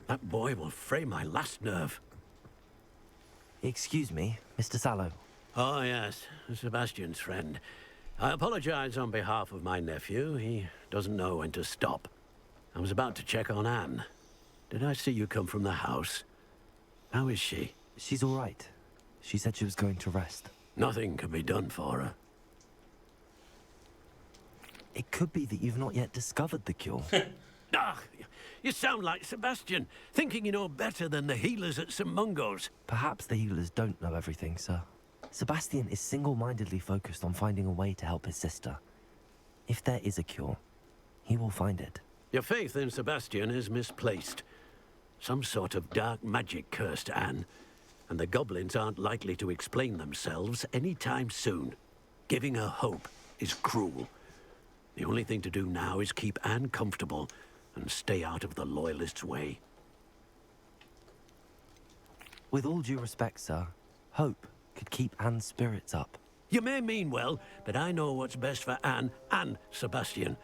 That boy will fray my last nerve. Excuse me, Mr. Sallow. Oh, yes, Sebastian's friend. I apologize on behalf of my nephew. He doesn't know when to stop. I was about to check on Anne. Did I see you come from the house? How is she? She's all right. She said she was going to rest. Nothing can be done for her. It could be that you've not yet discovered the cure. Ah, you sound like Sebastian, thinking you know better than the healers at St. Mungo's. Perhaps the healers don't know everything, sir. Sebastian is single-mindedly focused on finding a way to help his sister. If there is a cure, he will find it. Your faith in Sebastian is misplaced. Some sort of dark magic cursed Anne, and the goblins aren't likely to explain themselves anytime soon. Giving her hope is cruel. The only thing to do now is keep Anne comfortable and stay out of the Loyalists' way. With all due respect, sir, hope could keep Anne's spirits up. You may mean well, but I know what's best for Anne and Sebastian.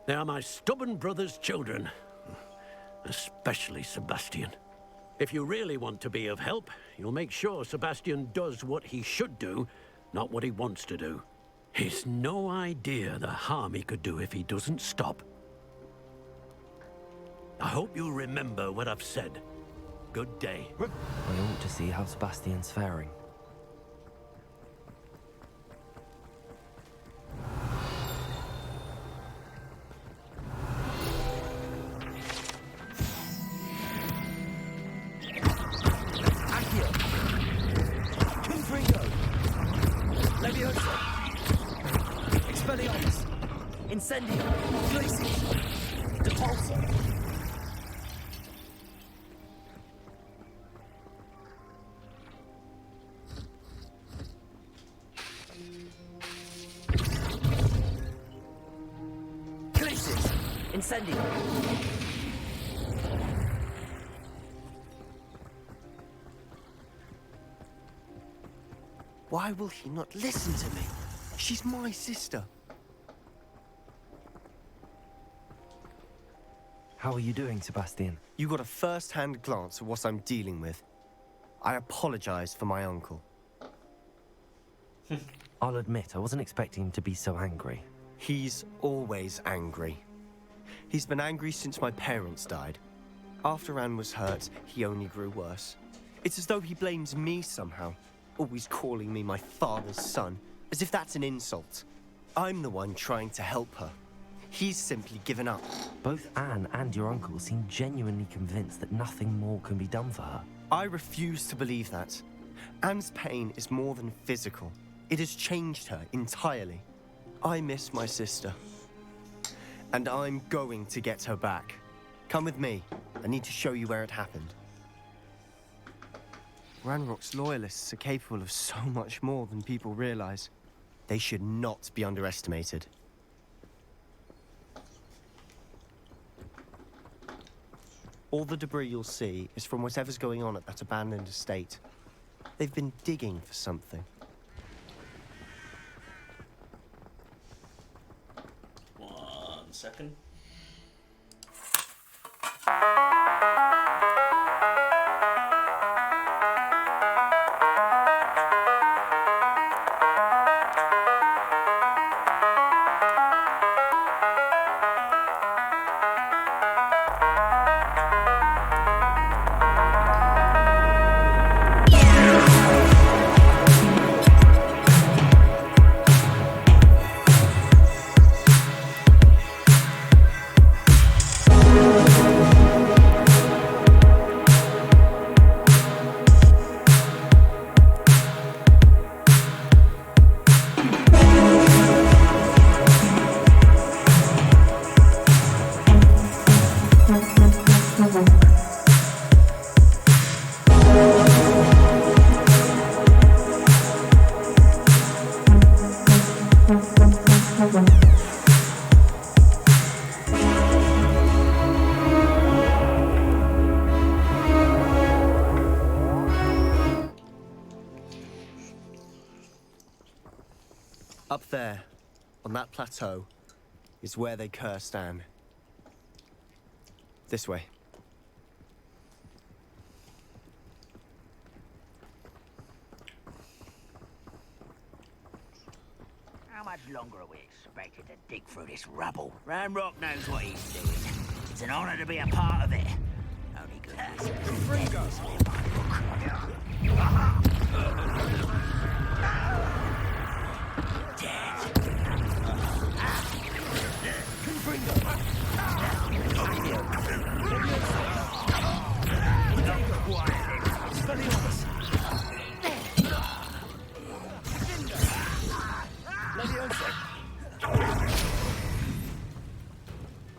They are my stubborn brother's children. Especially Sebastian. If you really want to be of help, you'll make sure Sebastian does what he should do, not what he wants to do. He's no idea the harm he could do if he doesn't stop. I hope you'll remember what I've said. Good day. I ought to see how Sebastian's faring. Accio! Confringo! Leviosa! Expelliarmus! Incendio! Glacius! Depulso! Glacius! Incendio! Why will he not listen to me? She's my sister. How are you doing, Sebastian? You got a first-hand glance at what I'm dealing with. I apologize for my uncle. I'll admit, I wasn't expecting him to be so angry. He's always angry. He's been angry since my parents died. After Anne was hurt, he only grew worse. It's as though he blames me somehow, always calling me my father's son, as if that's an insult. I'm the one trying to help her. He's simply given up. Both Anne and your uncle seem genuinely convinced that nothing more can be done for her. I refuse to believe that. Anne's pain is more than physical. It has changed her entirely. I miss my sister. And I'm going to get her back. Come with me. I need to show you where it happened. Ranrock's loyalists are capable of so much more than people realize. They should not be underestimated. All the debris you'll see is from whatever's going on at that abandoned estate. They've been digging for something. 1 second. Up there, on that plateau, is where they cursed Anne. This way. How much longer are we expected to dig through this rubble? Ranrock knows what he's doing. It's an honor to be a part of it. Only good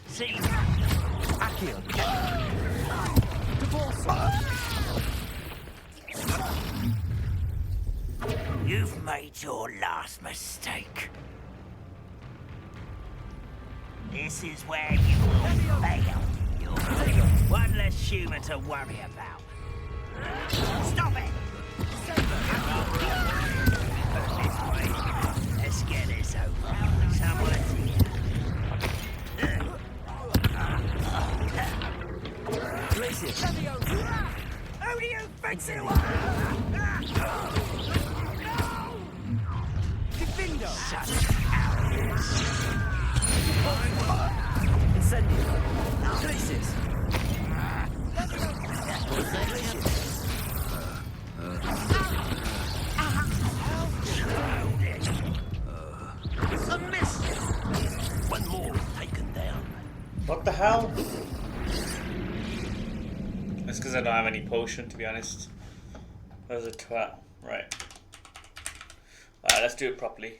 See, you've made your last mistake. This is where you will fail. You're one less human to worry about. Stop it! This way. Let's get this over. Someone's here. Gracious. Who do you think you are? Defendo! Such cowardice. Incendio. Gracious. A miss! One more taken down. What the hell? It's because I don't have any potion, to be honest. That was a twat. Right. Alright, let's do it properly.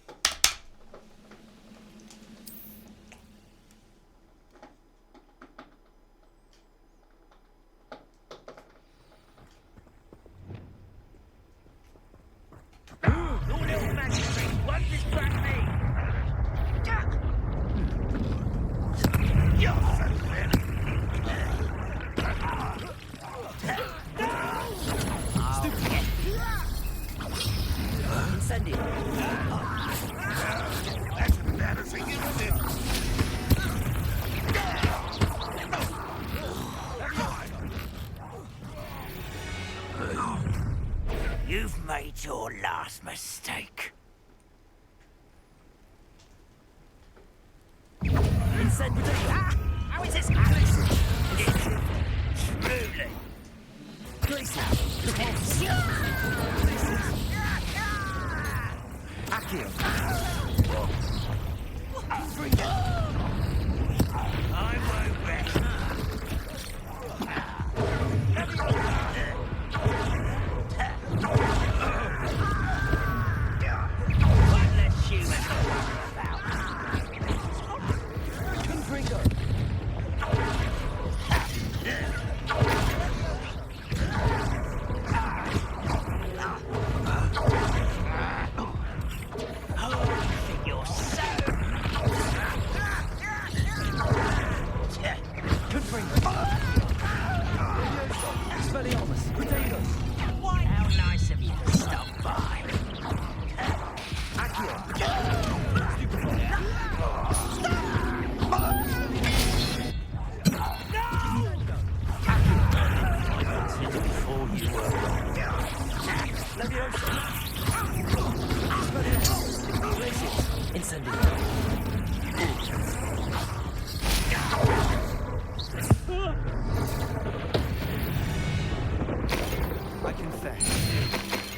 You've made your last mistake. Incendio. How is this happening? Truly. I won't rest. One less human to worry about.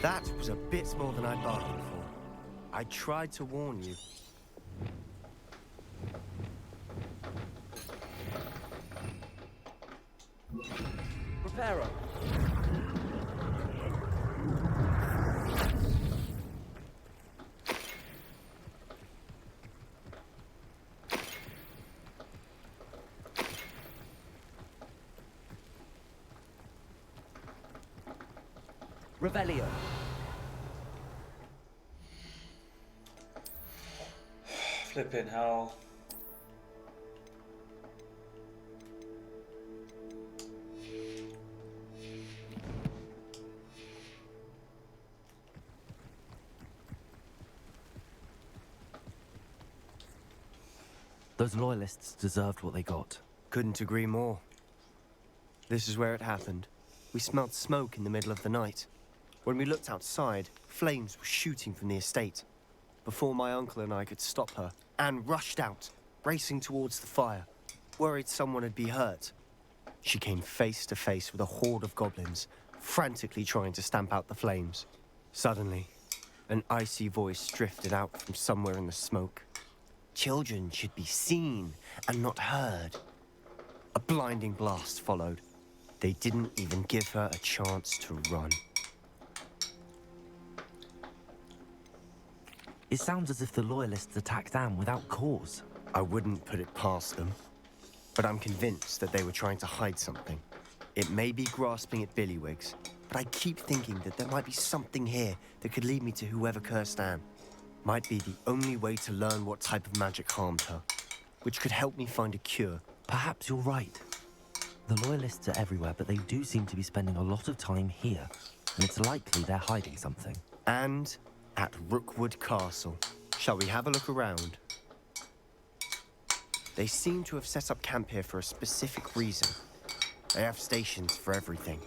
That was a bit more than I bargained for. I tried to warn you. Preparo. Revelio. Flipping hell. Those loyalists deserved what they got. Couldn't agree more. This is where it happened. We smelled smoke in the middle of the night. When we looked outside, flames were shooting from the estate. Before my uncle and I could stop her, Anne rushed out, racing towards the fire, worried someone would be hurt. She came face to face with a horde of goblins, frantically trying to stamp out the flames. Suddenly, an icy voice drifted out from somewhere in the smoke. Children should be seen and not heard. A blinding blast followed. They didn't even give her a chance to run. It sounds as if the loyalists attacked Anne without cause. I wouldn't put it past them, but I'm convinced that they were trying to hide something. It may be grasping at billywhigs, but I keep thinking that there might be something here that could lead me to whoever cursed Anne. Might be the only way to learn what type of magic harmed her, which could help me find a cure. Perhaps you're right. The loyalists are everywhere, but they do seem to be spending a lot of time here, and it's likely they're hiding something. And at Rookwood Castle. Shall we have a look around? They seem to have set up camp here for a specific reason. They have stations for everything.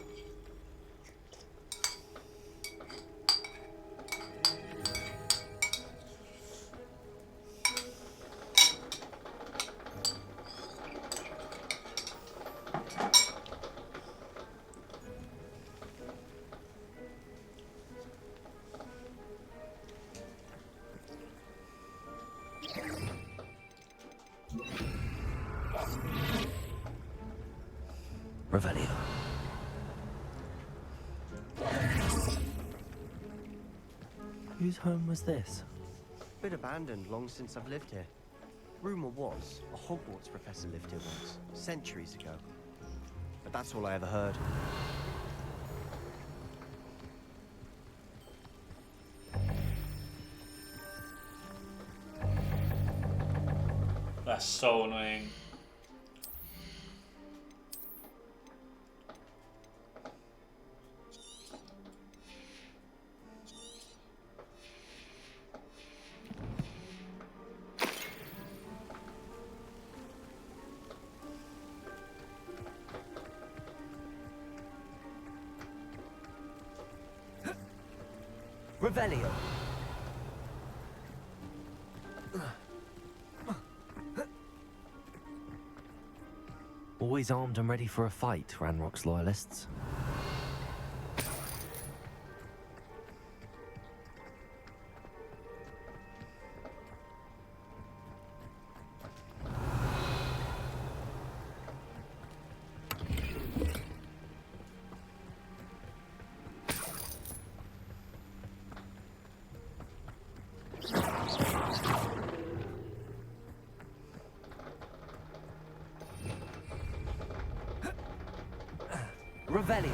Revelio. Whose home was this? Been abandoned long since I've lived here. Rumor was, a Hogwarts professor lived here once, centuries ago. But that's all I ever heard. That's so annoying. Revelio. Always armed and ready for a fight, Ranrock's loyalists. Revelio.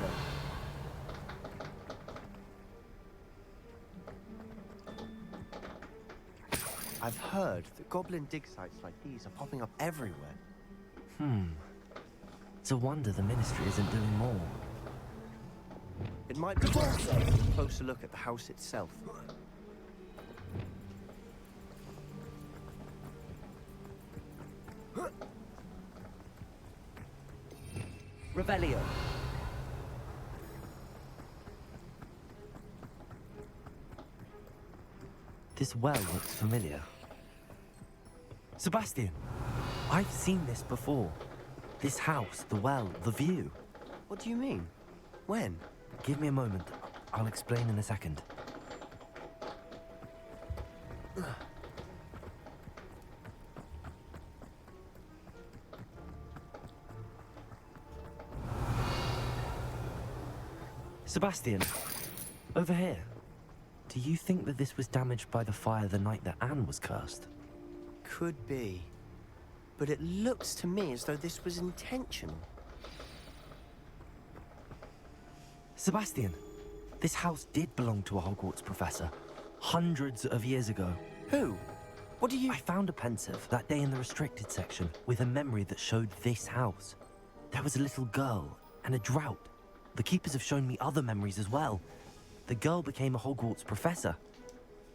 I've heard that goblin dig sites like these are popping up everywhere. It's a wonder the Ministry isn't doing more. It might be worth taking a closer look at the house itself. Revelio. This well looks familiar. Sebastian, I've seen this before. This house, the well, the view. What do you mean? When? Give me a moment. I'll explain in a second. Sebastian, over here. Do you think that this was damaged by the fire the night that Anne was cursed? Could be. But it looks to me as though this was intentional. Sebastian, this house did belong to a Hogwarts professor. Hundreds of years ago. Who? What do you... I found a pensive that day in the restricted section with a memory that showed this house. There was a little girl and a drought. The keepers have shown me other memories as well. The girl became a Hogwarts professor.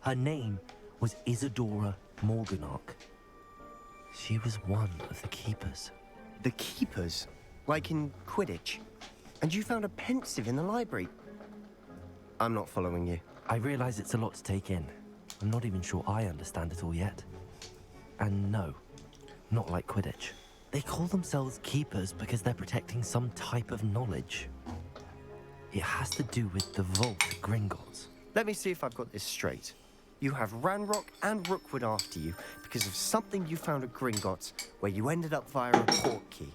Her name was Isadora Morganach. She was one of the keepers. The keepers? Like in Quidditch? And you found a pensive in the library? I'm not following you. I realize it's a lot to take in. I'm not even sure I understand it all yet. And no, not like Quidditch. They call themselves keepers because they're protecting some type of knowledge. It has to do with the vault at Gringotts. Let me see if I've got this straight. You have Ranrock and Rookwood after you because of something you found at Gringotts where you ended up via a port key.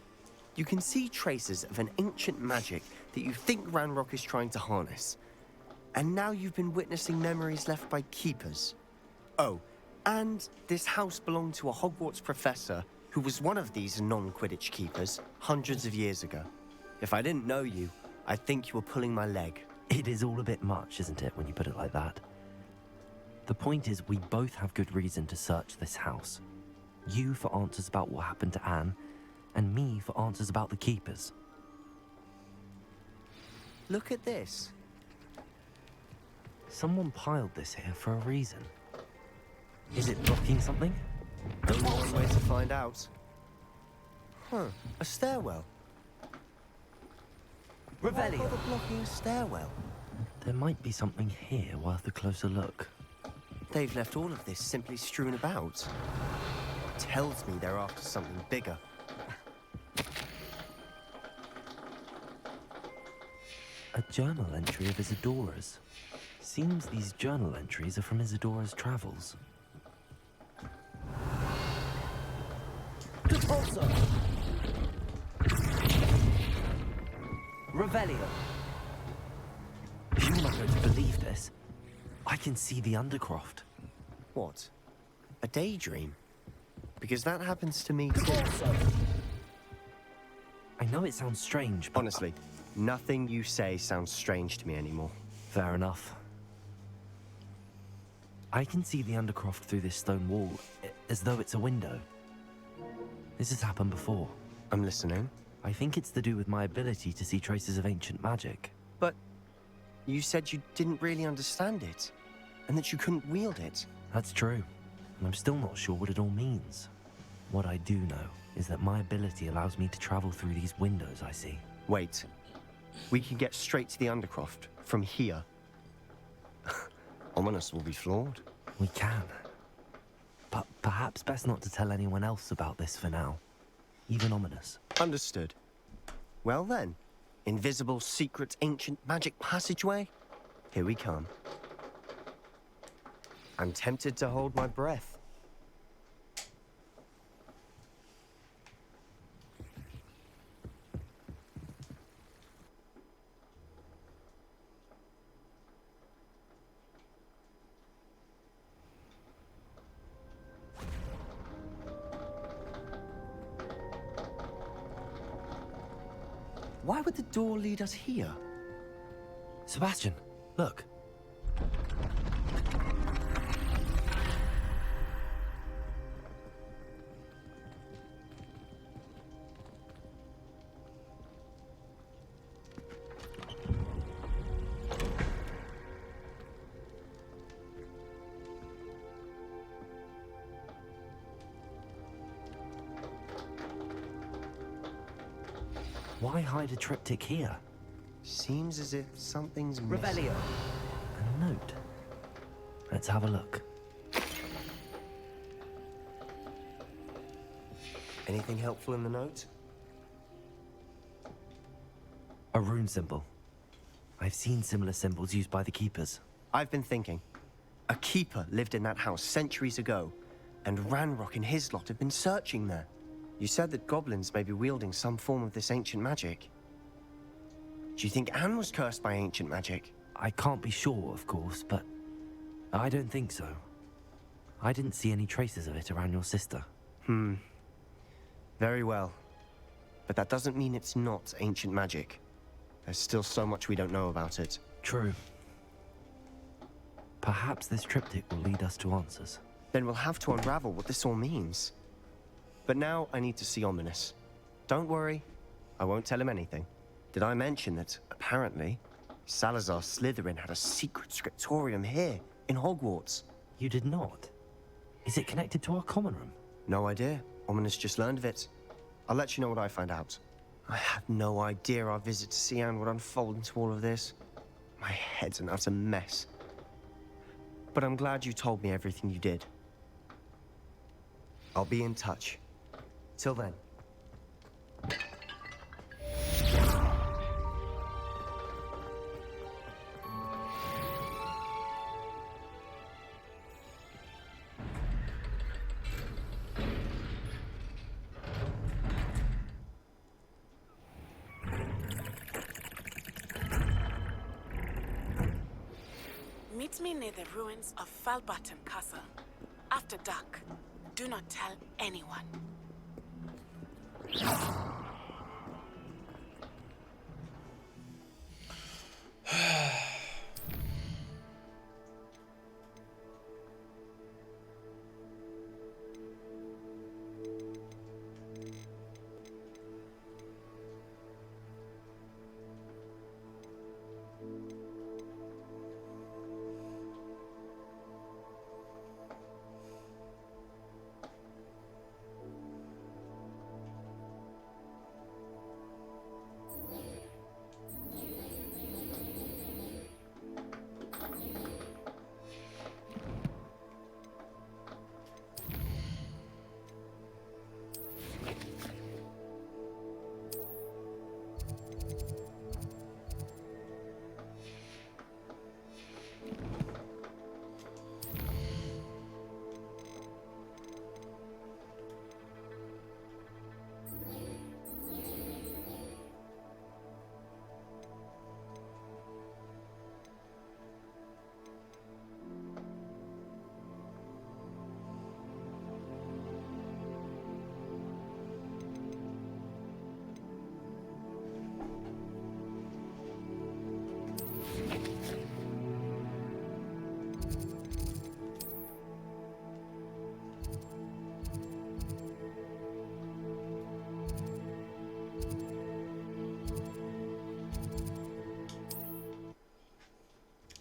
You can see traces of an ancient magic that you think Ranrock is trying to harness. And now you've been witnessing memories left by keepers. Oh, and this house belonged to a Hogwarts professor who was one of these non-Quidditch keepers hundreds of years ago. If I didn't know you, I think you were pulling my leg. It is all a bit much, isn't it, when you put it like that? The point is, we both have good reason to search this house. You for answers about what happened to Anne, and me for answers about the keepers. Look at this. Someone piled this here for a reason. Is it blocking something? Only one way to find out. Huh, a stairwell. Revelio. Why bother blocking a stairwell? There might be something here worth a closer look. They've left all of this simply strewn about. Tells me they're after something bigger. A journal entry of Isadora's. Seems these journal entries are from Isadora's travels. Repulsor! Revelio! You're not going to believe this. I can see the Undercroft. What? A daydream? Because that happens to me too. I know it sounds strange, but... Honestly, nothing you say sounds strange to me anymore. Fair enough. I can see the Undercroft through this stone wall, as though it's a window. This has happened before. I'm listening. I think it's to do with my ability to see traces of ancient magic. But you said you didn't really understand it, and that you couldn't wield it. That's true, and I'm still not sure what it all means. What I do know is that my ability allows me to travel through these windows I see. Wait. We can get straight to the Undercroft from here. Ominous will be flawed. We can. But perhaps best not to tell anyone else about this for now. Even Ominous. Understood. Well then, invisible, secret, ancient magic passageway? Here we come. I'm tempted to hold my breath. Why would the door lead us here? Sebastian, look. Why hide a triptych here? Seems as if something's missing. Revelio. A note. Let's have a look. Anything helpful in the note? A rune symbol. I've seen similar symbols used by the keepers. I've been thinking. A keeper lived in that house centuries ago, and Ranrock and his lot have been searching there. You said that goblins may be wielding some form of this ancient magic. Do you think Anne was cursed by ancient magic? I can't be sure, of course, but I don't think so. I didn't see any traces of it around your sister. Very well. But that doesn't mean it's not ancient magic. There's still so much we don't know about it. True. Perhaps this triptych will lead us to answers. Then we'll have to unravel what this all means. But now I need to see Ominous. Don't worry, I won't tell him anything. Did I mention that, apparently, Salazar Slytherin had a secret scriptorium here, in Hogwarts? You did not? Is it connected to our common room? No idea. Ominous just learned of it. I'll let you know what I find out. I had no idea our visit to see Anne would unfold into all of this. My head's an utter mess. But I'm glad you told me everything you did. I'll be in touch. Till then. Meet me near the ruins of Falbaton Castle. After dark. Do not tell anyone.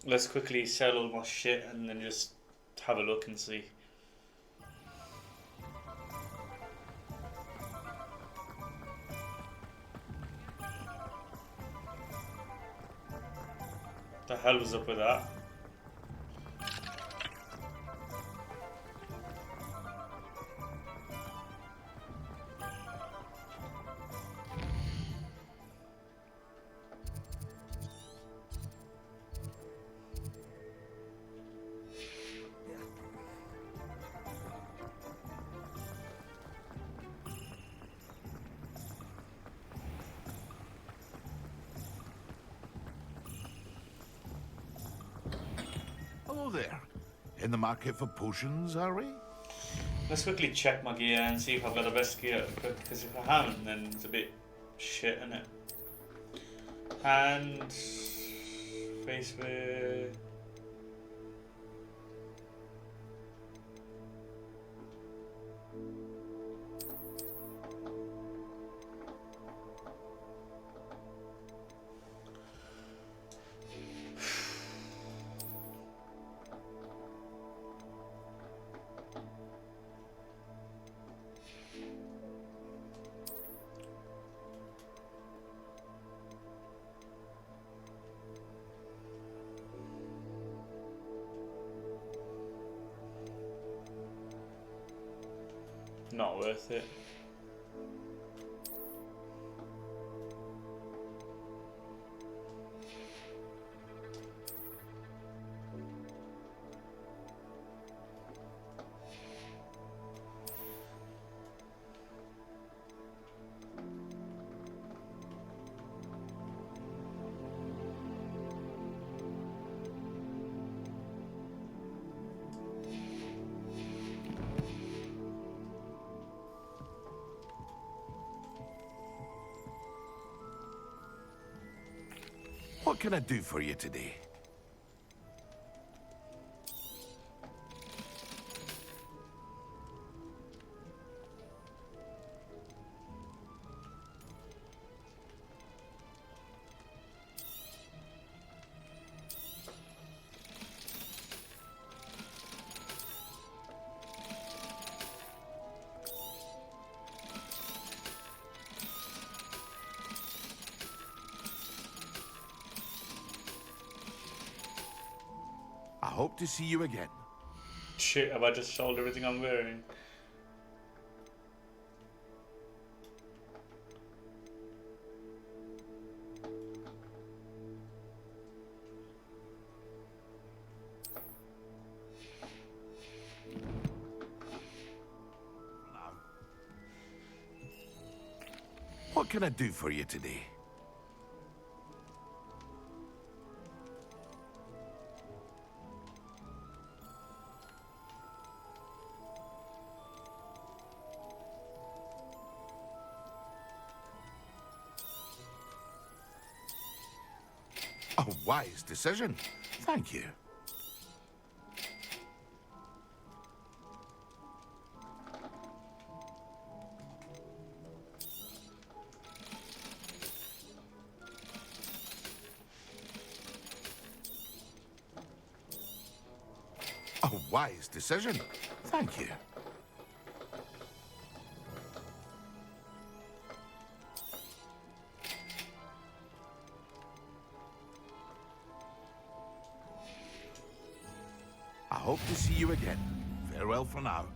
Let's quickly sell all my shit and then just have a look and see. The hell was up with that? Hello there. In the market for potions, are we? Let's quickly check my gear and see if I've got the best gear, because if I haven't, then it's a bit shit, isn't it? Hand, face wear. Not worth it. What can I do for you today? I hope to see you again. Shit, have I just sold everything I'm wearing? What can I do for you today? A wise decision. Thank you. A wise decision. Thank you. I hope to see you again. Farewell for now.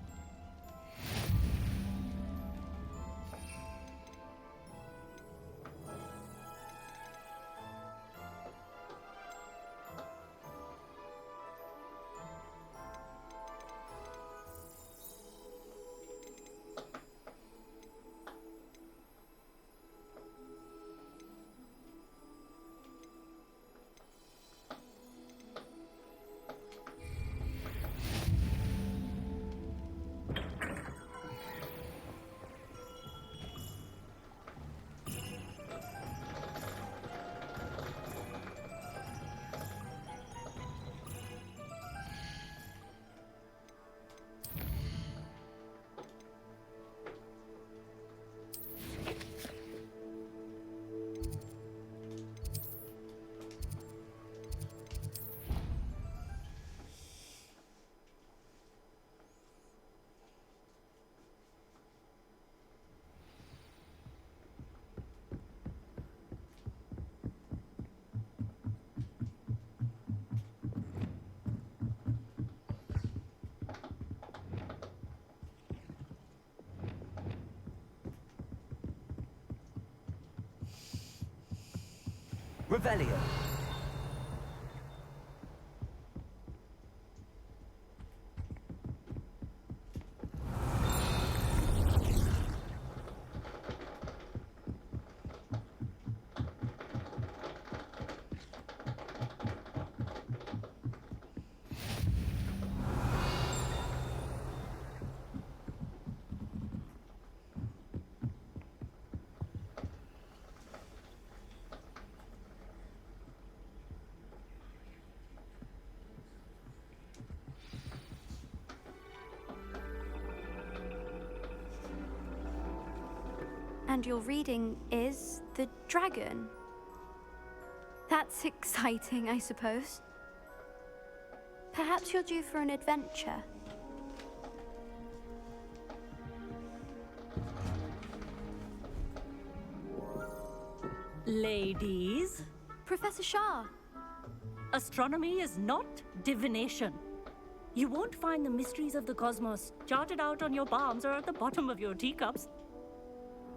Revelio. And your reading is the dragon. That's exciting, I suppose. Perhaps you're due for an adventure. Ladies. Professor Shah. Astronomy is not divination. You won't find the mysteries of the cosmos charted out on your palms or at the bottom of your teacups.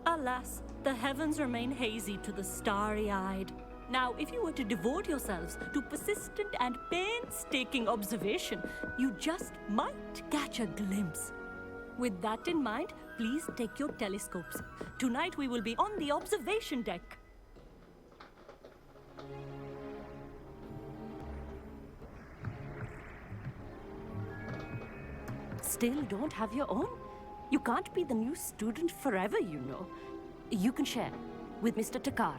Alas, the heavens remain hazy to the starry-eyed. Now, if you were to devote yourselves to persistent and painstaking observation, you just might catch a glimpse. With that in mind, please take your telescopes. Tonight we will be on the observation deck. Still don't have your own? You can't be the new student forever, you know. You can share with Mr. Takar.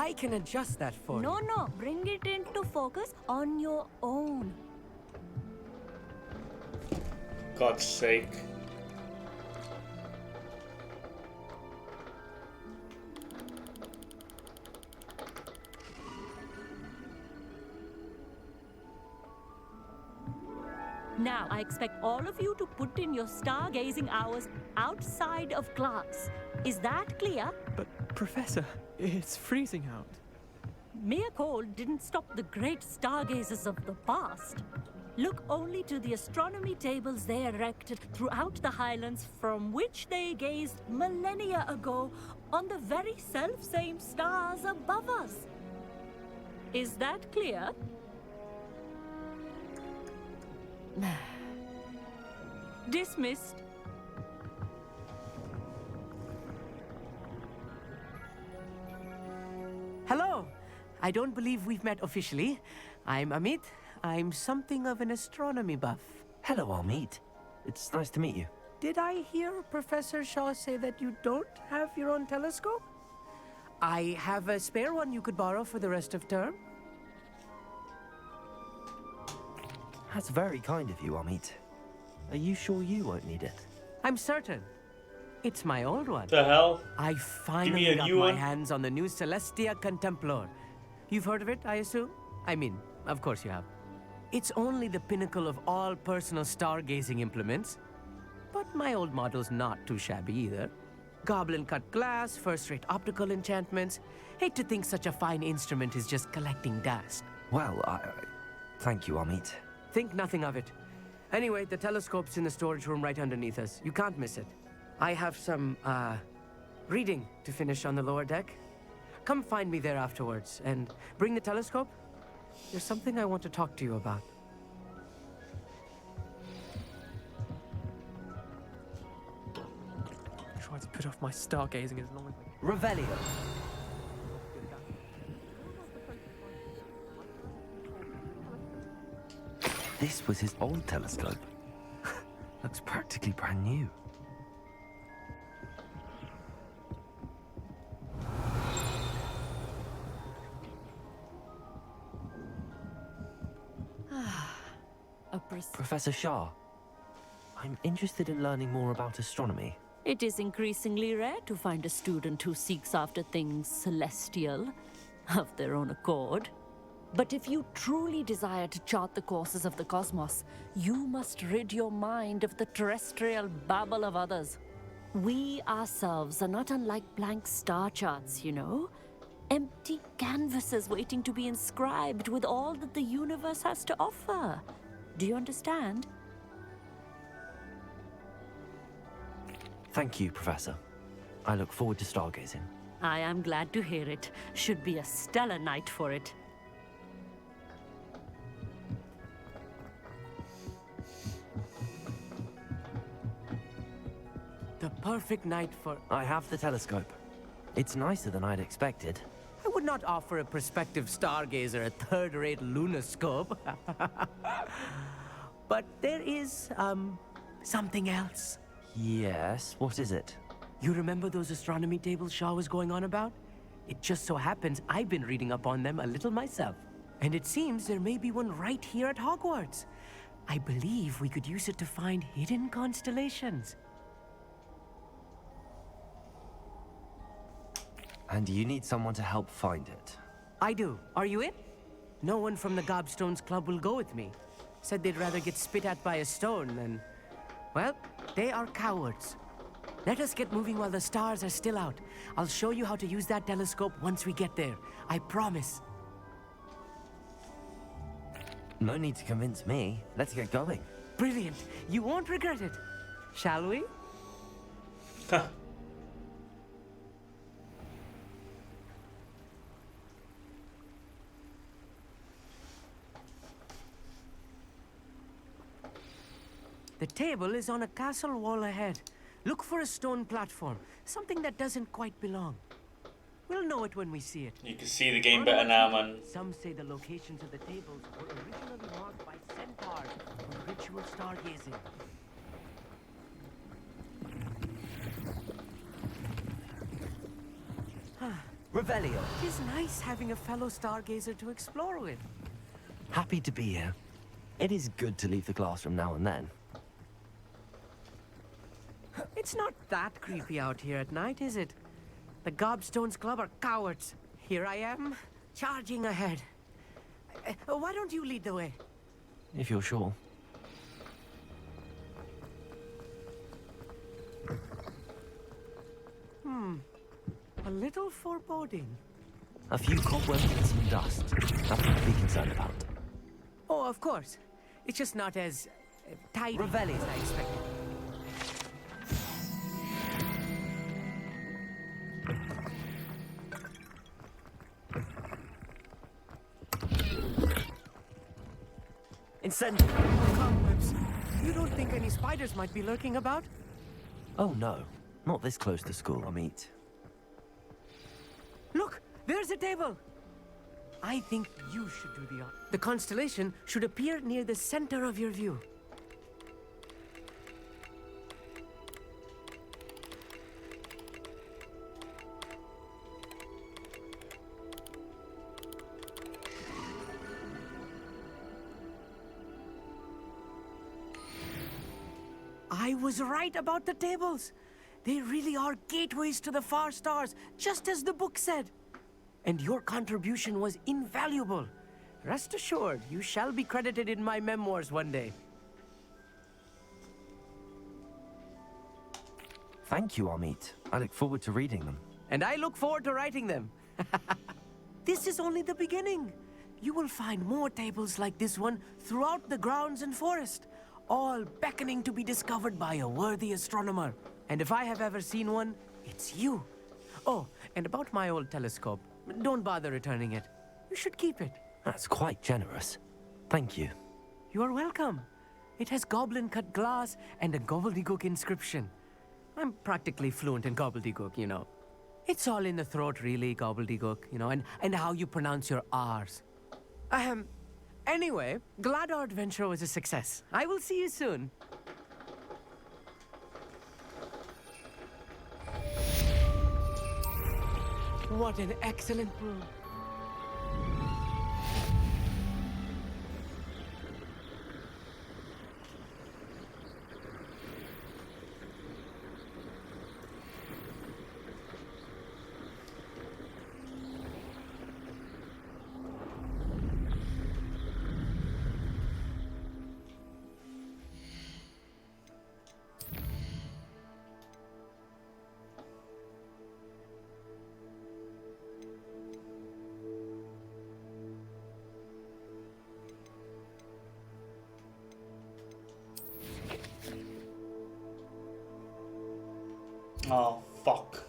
I can adjust that for you. No, bring it into focus on your own. God's sake. Now, I expect all of you to put in your stargazing hours outside of class. Is that clear? But, Professor, it's freezing out. Mere cold didn't stop the great stargazers of the past. Look only to the astronomy tables they erected throughout the highlands from which they gazed millennia ago on the very self-same stars above us. Is that clear? Dismissed. Hello. I don't believe we've met officially. I'm Amit. I'm something of an astronomy buff. Hello, Amit. It's nice to meet you. Did I hear Professor Shaw say that you don't have your own telescope? I have a spare one you could borrow for the rest of term. That's very kind of you, Amit. Are you sure you won't need it? I'm certain. It's my old one. The hell? I finally got my hands on the new Celestia Contemplar. You've heard of it, I assume? I mean, of course you have. It's only the pinnacle of all personal stargazing implements. But my old model's not too shabby either. Goblin-cut glass, first-rate optical enchantments. Hate to think such a fine instrument is just collecting dust. Well, thank you, Amit. Think nothing of it. Anyway, the telescope's in the storage room right underneath us. You can't miss it. I have some, reading to finish on the lower deck. Come find me there afterwards, and bring the telescope. There's something I want to talk to you about. Try to put off my stargazing as long as I can. Revelio. This was his old telescope. Looks practically brand new. Professor Shah, I'm interested in learning more about astronomy. It is increasingly rare to find a student who seeks after things celestial, of their own accord. But if you truly desire to chart the courses of the cosmos, you must rid your mind of the terrestrial babble of others. We ourselves are not unlike blank star charts, you know? Empty canvases waiting to be inscribed with all that the universe has to offer. Do you understand? Thank you, Professor. I look forward to stargazing. I am glad to hear it. Should be a stellar night for it. The perfect night for... I have the telescope. It's nicer than I'd expected. I would not offer a prospective stargazer a third-rate lunoscope. But there is, something else. Yes, what is it? You remember those astronomy tables Shaw was going on about? It just so happens I've been reading up on them a little myself. And it seems there may be one right here at Hogwarts. I believe we could use it to find hidden constellations. And you need someone to help find it. I do. Are you in? No one from the Gobstones Club will go with me. Said they'd rather get spit at by a stone than... Well, they are cowards. Let us get moving while the stars are still out. I'll show you how to use that telescope once we get there. I promise. No need to convince me. Let's get going. Brilliant. You won't regret it. Shall we? The table is on a castle wall ahead. Look for a stone platform, something that doesn't quite belong. We'll know it when we see it. You can see the game better now, man. Some say the locations of the tables were originally marked by centaurs for ritual stargazing. Revelio. It is nice having a fellow stargazer to explore with. Happy to be here. It is good to leave the classroom now and then. It's not that creepy out here at night, is it? The Gobstones Club are cowards. Here I am, charging ahead. Why don't you lead the way? If you're sure. A little foreboding. A few cobwebs and some dust. Nothing to be concerned about. Oh, of course. It's just not as tidy as I expected. Incendiary! Cobwebs. You don't think any spiders might be lurking about? Oh no, not this close to school, Amit. Look, there's a table. I think you should do the honor. The constellation should appear near the center of your view. I was right about the tables. They really are gateways to the far stars, just as the book said. And your contribution was invaluable. Rest assured, you shall be credited in my memoirs one day. Thank you, Amit. I look forward to reading them. And I look forward to writing them. This is only the beginning. You will find more tables like this one throughout the grounds and forest, all beckoning to be discovered by a worthy astronomer. And if I have ever seen one, it's you. Oh, and about my old telescope, don't bother returning it. You should keep it. That's quite generous. Thank you. You are welcome. It has goblin-cut glass and a gobbledygook inscription. I'm practically fluent in gobbledygook, you know. It's all in the throat, really, gobbledygook, you know, and how you pronounce your R's. Anyway, glad our adventure was a success. I will see you soon. What an excellent brew. Oh, fuck.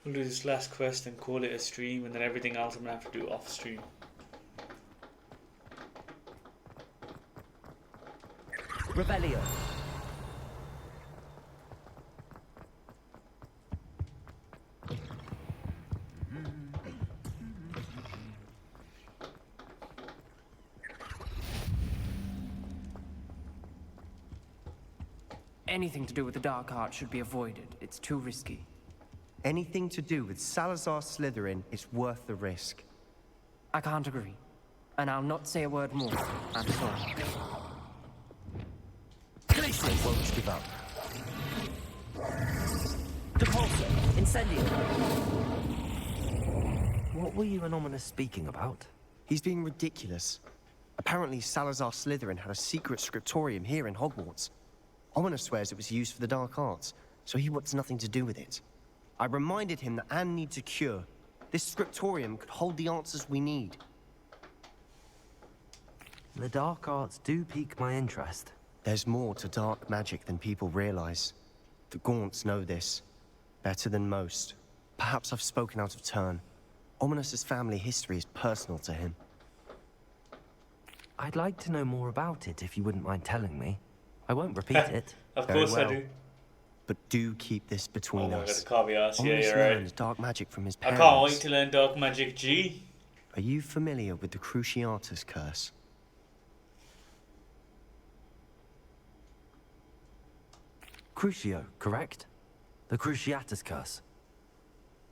We'll do this last quest and call it a stream, and then everything else I'm gonna have to do off stream. Revelio. Anything to do with the dark art should be avoided. It's too risky. Anything to do with Salazar Slytherin is worth the risk. I can't agree. And I'll not say a word more. I'm sorry. Glacier won't give up. Depulso, incendio. What were you and Ominous speaking about? He's being ridiculous. Apparently, Salazar Slytherin had a secret scriptorium here in Hogwarts. Ominous swears it was used for the dark arts, so he wants nothing to do with it. I reminded him that Anne needs a cure. This scriptorium could hold the answers we need. The dark arts do pique my interest. There's more to dark magic than people realize. The Gaunts know this better than most. Perhaps I've spoken out of turn. Ominous's family history is personal to him. I'd like to know more about it if you wouldn't mind telling me. I won't repeat it. Of Very course well. I do. But do keep this between Oh my us. god, the caveats. Yeah, Ominous you're learned right. dark magic from his I parents. can't wait to learn dark magic, G. Are you familiar with the Cruciatus curse? Crucio, correct? The Cruciatus curse.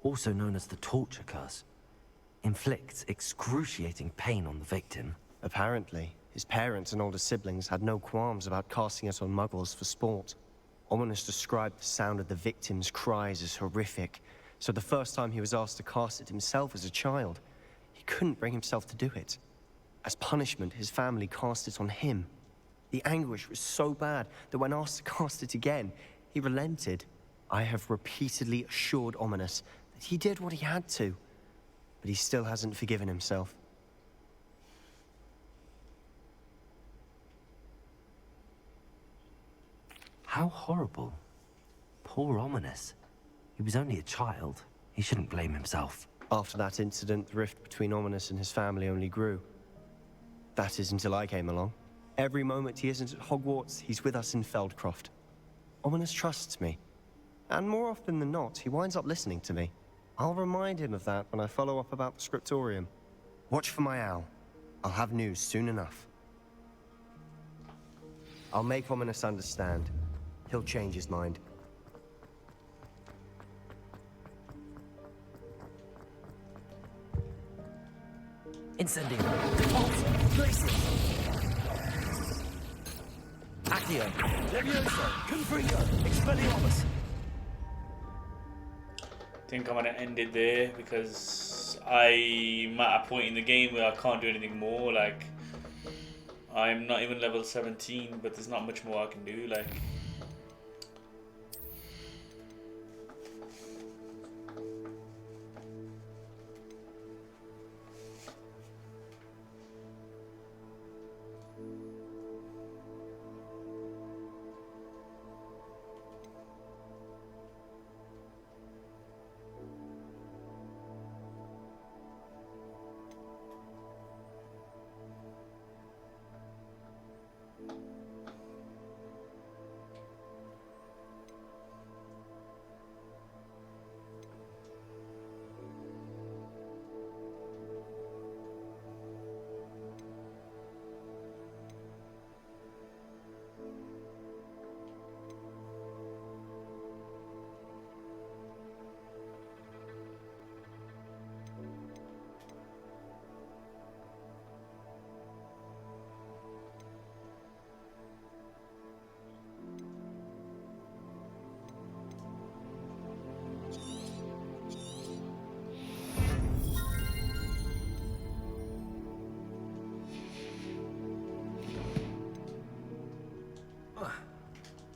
Also known as the torture curse. Inflicts excruciating pain on the victim. Apparently, his parents and older siblings had no qualms about casting it on muggles for sport. Ominous described the sound of the victim's cries as horrific, so the first time he was asked to cast it himself as a child, he couldn't bring himself to do it. As punishment, his family cast it on him. The anguish was so bad that when asked to cast it again, he relented. I have repeatedly assured Ominous that he did what he had to, but he still hasn't forgiven himself. How horrible. Poor Ominous. He was only a child. He shouldn't blame himself. After that incident, the rift between Ominous and his family only grew. That is until I came along. Every moment he isn't at Hogwarts, he's with us in Feldcroft. Ominous trusts me. And more often than not, he winds up listening to me. I'll remind him of that when I follow up about the scriptorium. Watch for my owl. I'll have news soon enough. I'll make Ominous understand. He'll change his mind. Incendio. Depulso, places. Accio. Levioso. Confringo. Expelliarmus. I think I'm gonna end it there because I'm at a point in the game where I can't do anything more. Like, I'm not even level 17, but there's not much more I can do. Like,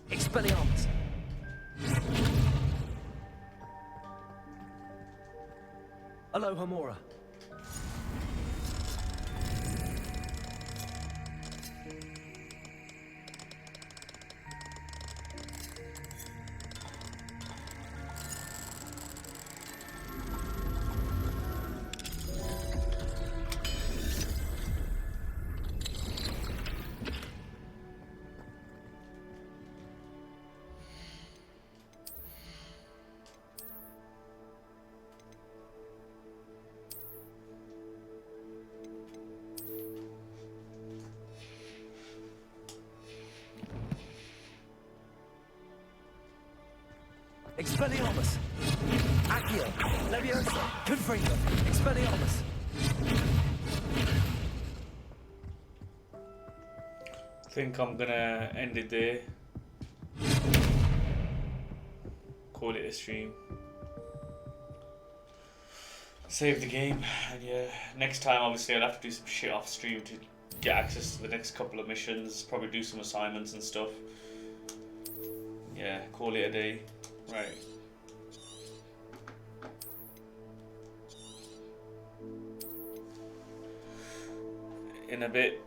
Expelliarmus. Alohomora. Expelliarmus. Accio. Levioso. Confringo. Expelliarmus. I think I'm gonna end it there. call it a stream. Save the game, and yeah, next time obviously I'll have to do some shit off stream to get access to the next couple of missions, probably do some assignments and stuff. Yeah, call it a day. Right. In a bit.